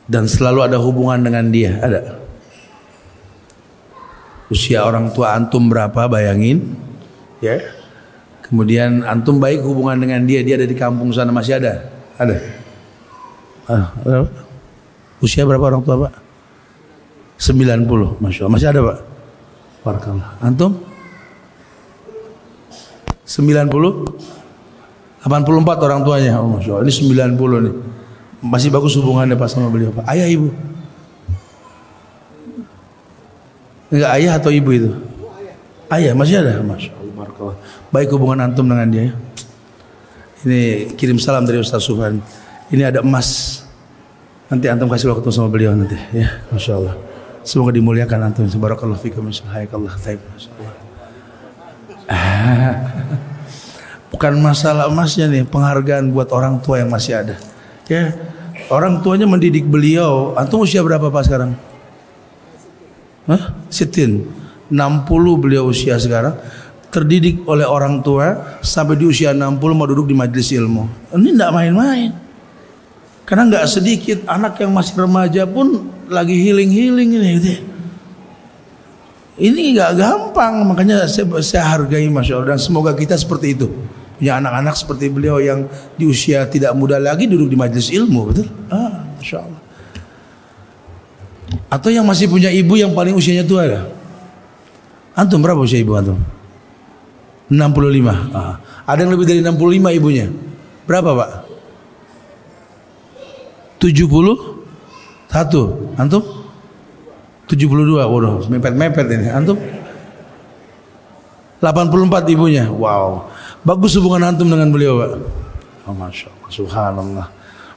dan selalu ada hubungan dengan dia, ada. Usia orang tua antum berapa, bayangin, ya. Kemudian antum baik hubungan dengan dia, dia ada di kampung sana, masih ada, ada. Berapa? Usia berapa orang tua, Pak? 90, Masya Allah. Masih ada, Pak? Barakallah. Antum? 90? 84 orang tuanya. Oh, Masya Allah. Ini 90 nih. Masih bagus hubungannya Pak sama beliau, Pak. Ayah, ibu? Enggak, ayah atau ibu itu? Ayah, masih ada? Masya Allah. Barakallah. Baik hubungan antum dengan dia. Ini kirim salam dari Ustaz Subhan. Ini ada emas. Nanti antum kasih waktu sama beliau nanti, ya. Masya Allah. Semoga dimuliakan antum. Barakallahu fikum. Hayakallah. Taib. Masyaallah. Bukan masalah emasnya nih, penghargaan buat orang tua yang masih ada. Ya. Orang tuanya mendidik beliau. Antum usia berapa Pak sekarang? Hah? Sitin. 60 beliau usia sekarang. Terdidik oleh orang tua sampai di usia 60 mau duduk di majelis ilmu. Ini enggak main-main. Karena nggak sedikit anak yang masih remaja pun lagi healing ini gitu. Ini nggak gampang, makanya saya hargai Masya Allah, dan semoga kita seperti itu, punya anak-anak seperti beliau yang di usia tidak muda lagi duduk di majelis ilmu, betul? Masya Allah. Atau yang masih punya ibu yang paling usianya tua ya? Antum berapa usia ibu antum? 65. Ada yang lebih dari 65 ibunya. Berapa Pak? 71. Antum? 72. Waduh, mepet-mepet ini. Antum? 84 ibunya. Wow. Bagus hubungan antum dengan beliau, Pak. Oh, Masya Allah. Subhanallah.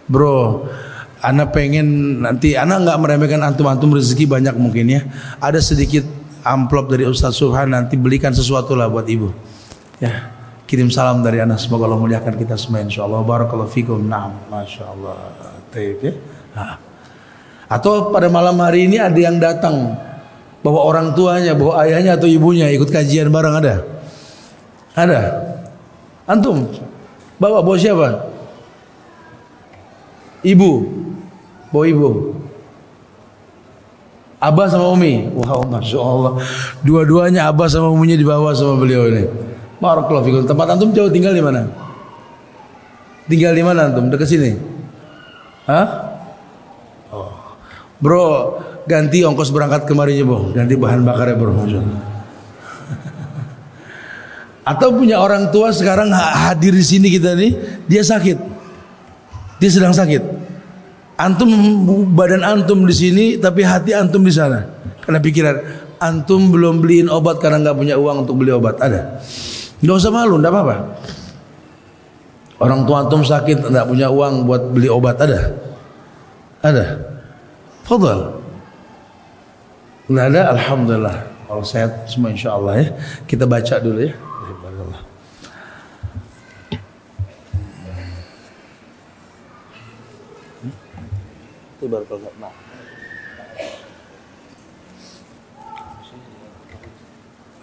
Bro, ana pengen nanti, ana nggak meremehkan antum rezeki banyak mungkin ya. Ada sedikit amplop dari Ustaz Subhan, nanti belikan sesuatu lah buat ibu. Ya. Kirim salam dari ana, semoga Allah muliakan kita semua insyaallah. Barakallahu fikum. Naam, masyaallah. Taib ya. Atau pada malam hari ini ada yang datang bawa orang tuanya, bawa ayahnya atau ibunya ikut kajian bareng, ada? Ada. Antum bawa siapa? Ibu. Bawa ibu. Abah sama Umi. Wow, Masya Allah. Dua-duanya Abah sama Uminya dibawa sama beliau ini. Barakallahu fikum. Tempat antum jauh tinggal di mana? Tinggal di mana antum? Dekat sini? Hah? Oh. Bro, ganti ongkos berangkat kemarinnya, Bro. Ganti bahan bakarnya, Bro. Atau punya orang tua sekarang hadir di sini kita nih, dia sakit. Dia sedang sakit. Antum, badan antum di sini tapi hati antum di sana. Karena pikiran antum belum beliin obat karena nggak punya uang untuk beli obat. Ada. Nggak usah malu, nggak apa-apa. Orang tua antum sakit nggak punya uang buat beli obat, ada. Ada. Fadhal. Nggak ada, alhamdulillah. Kalau sehat semua insyaallah ya. Kita baca dulu ya.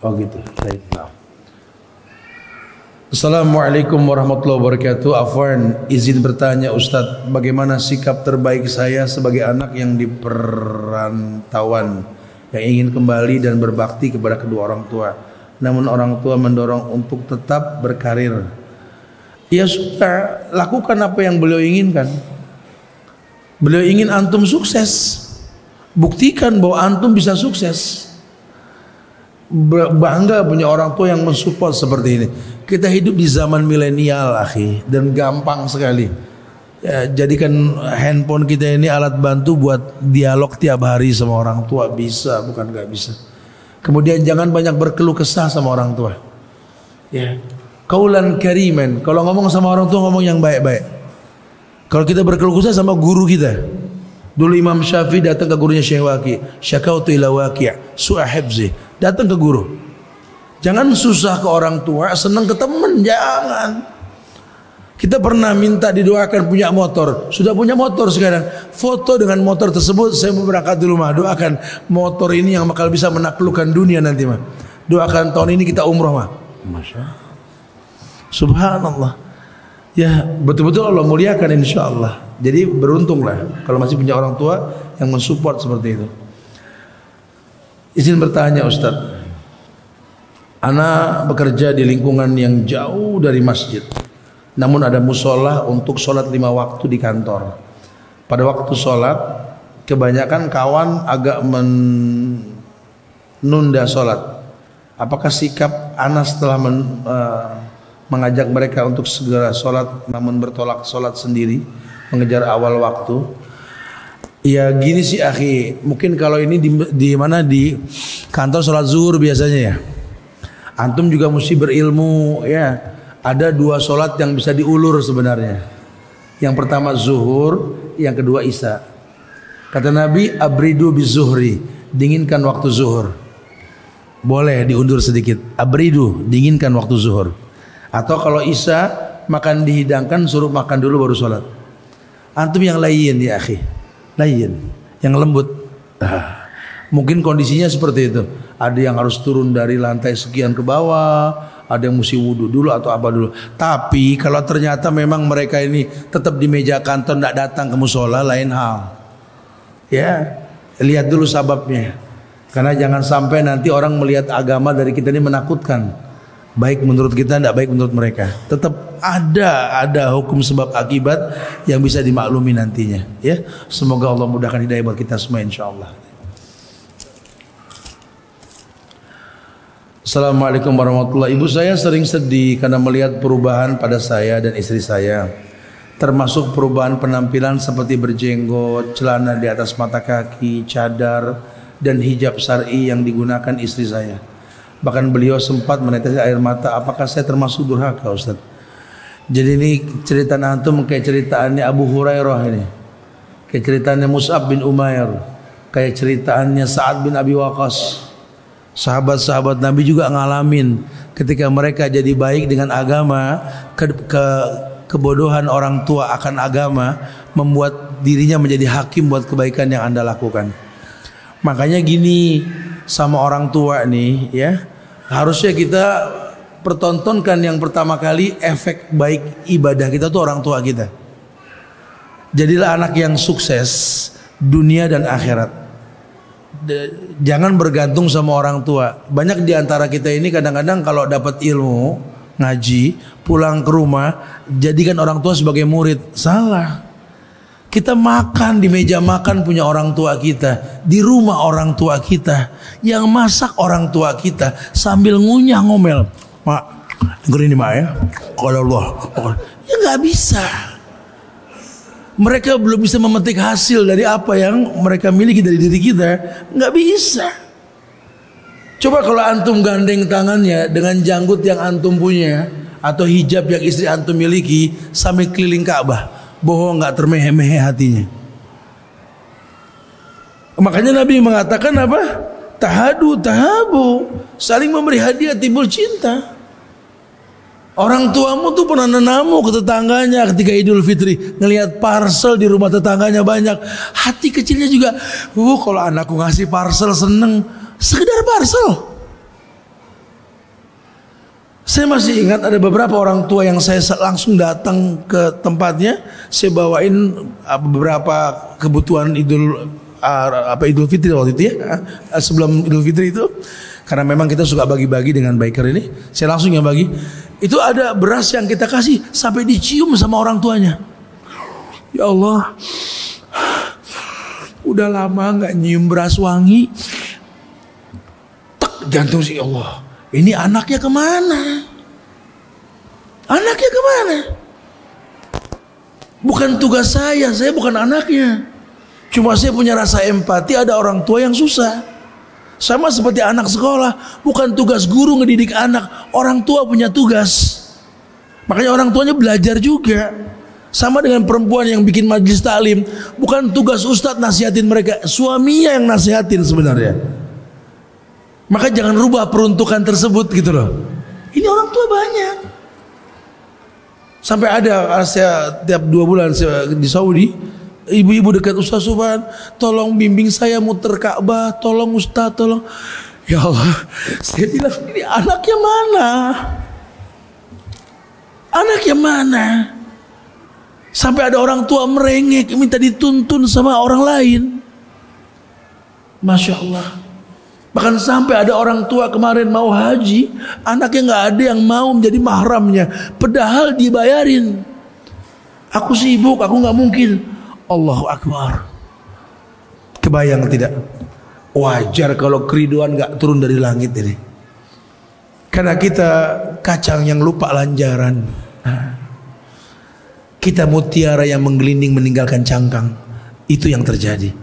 Oh gitu. Baik. Assalamualaikum warahmatullahi wabarakatuh. Afwan, izin bertanya Ustadz, bagaimana sikap terbaik saya sebagai anak yang di perantauan yang ingin kembali dan berbakti kepada kedua orang tua, namun orang tua mendorong untuk tetap berkarir. Ya sudah, lakukan apa yang beliau inginkan. Beliau ingin antum sukses. Buktikan bahwa antum bisa sukses. Bangga punya orang tua yang mensupport seperti ini. Kita hidup di zaman milenial, akhi, dan gampang sekali. Ya, jadikan handphone kita ini alat bantu buat dialog tiap hari sama orang tua, bisa, bukan nggak bisa. Kemudian jangan banyak berkeluh kesah sama orang tua. Ya, qaulan kariman. Kalau ngomong sama orang tua ngomong yang baik-baik. Kalau kita berkeluh kesah sama guru kita, dulu Imam Syafi'i datang ke gurunya Syekh Waqi, syakautu ila Waqi' su'a hifzi. Datang ke guru. Jangan susah ke orang tua, seneng ke temen, jangan. Kita pernah minta didoakan punya motor, sudah punya motor sekarang, foto dengan motor tersebut, saya mau berangkat dulu mah, doakan motor ini yang bakal bisa menaklukkan dunia nanti mah. Doakan tahun ini kita umroh mah. Masya Allah. Subhanallah. Ya betul-betul Allah muliakan insya Allah. Jadi beruntunglah kalau masih punya orang tua yang mensupport seperti itu. Izin bertanya Ustadz, ana bekerja di lingkungan yang jauh dari masjid, namun ada musola untuk sholat 5 waktu di kantor. Pada waktu sholat, kebanyakan kawan agak menunda sholat. Apakah sikap ana setelah mengajak mereka untuk segera sholat, namun bertolak sholat sendiri, mengejar awal waktu? Ya gini sih akhi, mungkin kalau ini di mana di kantor sholat zuhur biasanya ya. Antum juga mesti berilmu ya. Ada 2 sholat yang bisa diulur sebenarnya. Yang pertama zuhur, yang kedua isya. Kata Nabi, abridu bizuhri, dinginkan waktu zuhur. Boleh diundur sedikit. Abridu, dinginkan waktu zuhur. Atau kalau isya, makan dihidangkan, suruh makan dulu baru sholat. Antum yang lain ya akhi, lain, yang lembut. Mungkin kondisinya seperti itu. Ada yang harus turun dari lantai sekian ke bawah, ada yang mesti wudhu dulu atau apa dulu. Tapi kalau ternyata memang mereka ini tetap di meja kantor, tidak datang ke musola, lain hal. Ya, lihat dulu sababnya. Karena jangan sampai nanti orang melihat agama dari kita ini menakutkan. Baik menurut kita, tidak baik menurut mereka. Tetap ada hukum sebab akibat yang bisa dimaklumi nantinya. Ya, semoga Allah mudahkan hidayah buat kita semua insyaallah. Assalamualaikum warahmatullahi wabarakatuh. Ibu saya sering sedih karena melihat perubahan pada saya dan istri saya, termasuk perubahan penampilan seperti berjenggot, celana di atas mata kaki, cadar, dan hijab syar'i yang digunakan istri saya. Bahkan beliau sempat menetes air mata. Apakah saya termasuk durhaka Ustaz? Jadi ini cerita antum kayak ceritaannya Abu Hurairah ini, kayak ceritaannya Mus'ab bin Umair, kayak ceritaannya Sa'ad bin Abi Waqqas. Sahabat-sahabat Nabi juga ngalamin ketika mereka jadi baik dengan agama, kebodohan orang tua akan agama membuat dirinya menjadi hakim buat kebaikan yang Anda lakukan. Makanya gini sama orang tua nih ya, harusnya kita pertontonkan yang pertama kali efek baik ibadah kita tuh orang tua kita. Jadilah anak yang sukses dunia dan akhirat. Jangan bergantung sama orang tua. Banyak di antara kita ini kadang-kadang kalau dapat ilmu, ngaji, pulang ke rumah, jadikan orang tua sebagai murid. Salah. Kita makan di meja makan punya orang tua kita, di rumah orang tua kita, yang masak orang tua kita, sambil ngunyah ngomel. Mak, dengerin ini mak ya. Kalau Allah, ya nggak bisa. Mereka belum bisa memetik hasil dari apa yang mereka miliki dari diri kita, nggak bisa. Coba kalau antum gandeng tangannya dengan janggut yang antum punya atau hijab yang istri antum miliki sampai keliling Ka'bah, bohong nggak termehe-mehe hatinya. Makanya Nabi mengatakan apa? Tahadu tahabu, saling memberi hadiah timbul cinta. Orang tuamu tuh pernah nenamu ke tetangganya ketika Idul Fitri, ngelihat parcel di rumah tetangganya banyak, hati kecilnya juga, kalau anakku ngasih parcel seneng, sekedar parcel. Saya masih ingat ada beberapa orang tua yang saya langsung datang ke tempatnya, saya bawain beberapa kebutuhan Idul Fitri waktu itu ya, sebelum Idul Fitri itu, karena memang kita suka bagi-bagi dengan biker ini, saya langsung yang bagi. Itu ada beras yang kita kasih sampai dicium sama orang tuanya. Ya Allah, udah lama nggak nyium beras wangi. Tak jantung sih Allah. Ini anaknya kemana? Anaknya kemana? Bukan tugas saya bukan anaknya. Cuma saya punya rasa empati, ada orang tua yang susah. Sama seperti anak sekolah, bukan tugas guru ngedidik anak, orang tua punya tugas. Makanya orang tuanya belajar juga. Sama dengan perempuan yang bikin majelis taklim, bukan tugas ustadz nasihatin mereka, suaminya yang nasihatin sebenarnya. Maka jangan rubah peruntukan tersebut gitu loh. Ini orang tua banyak. Sampai ada saya tiap 2 bulan saya di Saudi, ibu-ibu dekat Ustaz Subhan, tolong bimbing saya muter Ka'bah, tolong Ustaz, tolong. Ya Allah, saya bilang ini anaknya mana? Anaknya mana? Sampai ada orang tua merengek minta dituntun sama orang lain. Masya Allah. Bahkan sampai ada orang tua kemarin mau haji, anaknya nggak ada yang mau menjadi mahramnya, padahal dibayarin. Aku sibuk, aku nggak mungkin. Allahu Akbar. Kebayang tidak? Wajar kalau keriduan nggak turun dari langit ini. Karena kita kacang yang lupa lanjaran. Kita mutiara yang menggelinding meninggalkan cangkang. Itu yang terjadi.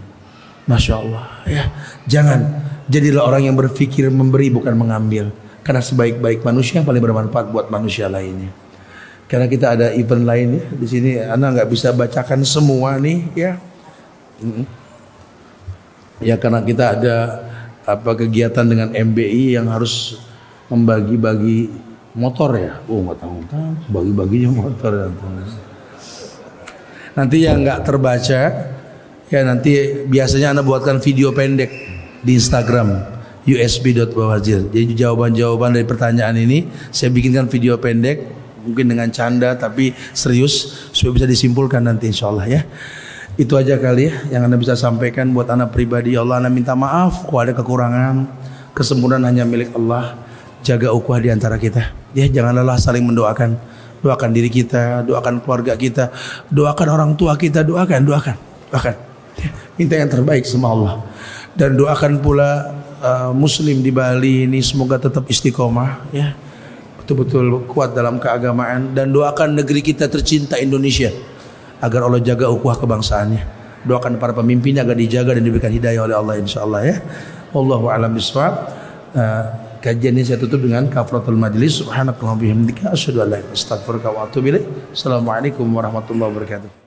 Masya Allah. Ya, jangan. Jadilah orang yang berpikir memberi bukan mengambil. Karena sebaik-baik manusia yang paling bermanfaat buat manusia lainnya. Karena kita ada event lainnya di sini, Ana nggak bisa bacakan semua nih, ya. Ya karena kita ada kegiatan dengan MBI yang harus membagi-bagi motor ya. Oh nggak tahu, bagi-baginya motor ya. Nanti yang nggak terbaca, ya nanti biasanya Ana buatkan video pendek di Instagram usb.bawazir. Jadi jawaban-jawaban dari pertanyaan ini saya bikinkan video pendek, mungkin dengan canda tapi serius supaya bisa disimpulkan nanti insyaallah ya. Itu aja kali ya yang Anda bisa sampaikan buat Anda pribadi. Ya Allah, Anda minta maaf kalau ada kekurangan. Kesempurnaan hanya milik Allah. Jaga ukhuwah di antara kita. Ya, jangan lelah saling mendoakan. Doakan diri kita, doakan keluarga kita, doakan orang tua kita, doakan. Ya, minta yang terbaik sama Allah. Dan doakan pula Muslim di Bali ini semoga tetap istiqomah, ya, betul-betul kuat dalam keagamaan. Dan doakan negeri kita tercinta Indonesia agar Allah jaga ukhuwah kebangsaannya. Doakan para pemimpinnya agar dijaga dan diberikan hidayah oleh Allah insyaallah ya. Wallahu a'lam bishawab. Kajian ini saya tutup dengan kafaratul majlis. Subhanakallahumma wa bihamdika asyhadu an la ilaha illa anta astaghfiruka wa atubu ilaik. Assalamualaikum warahmatullahi wabarakatuh.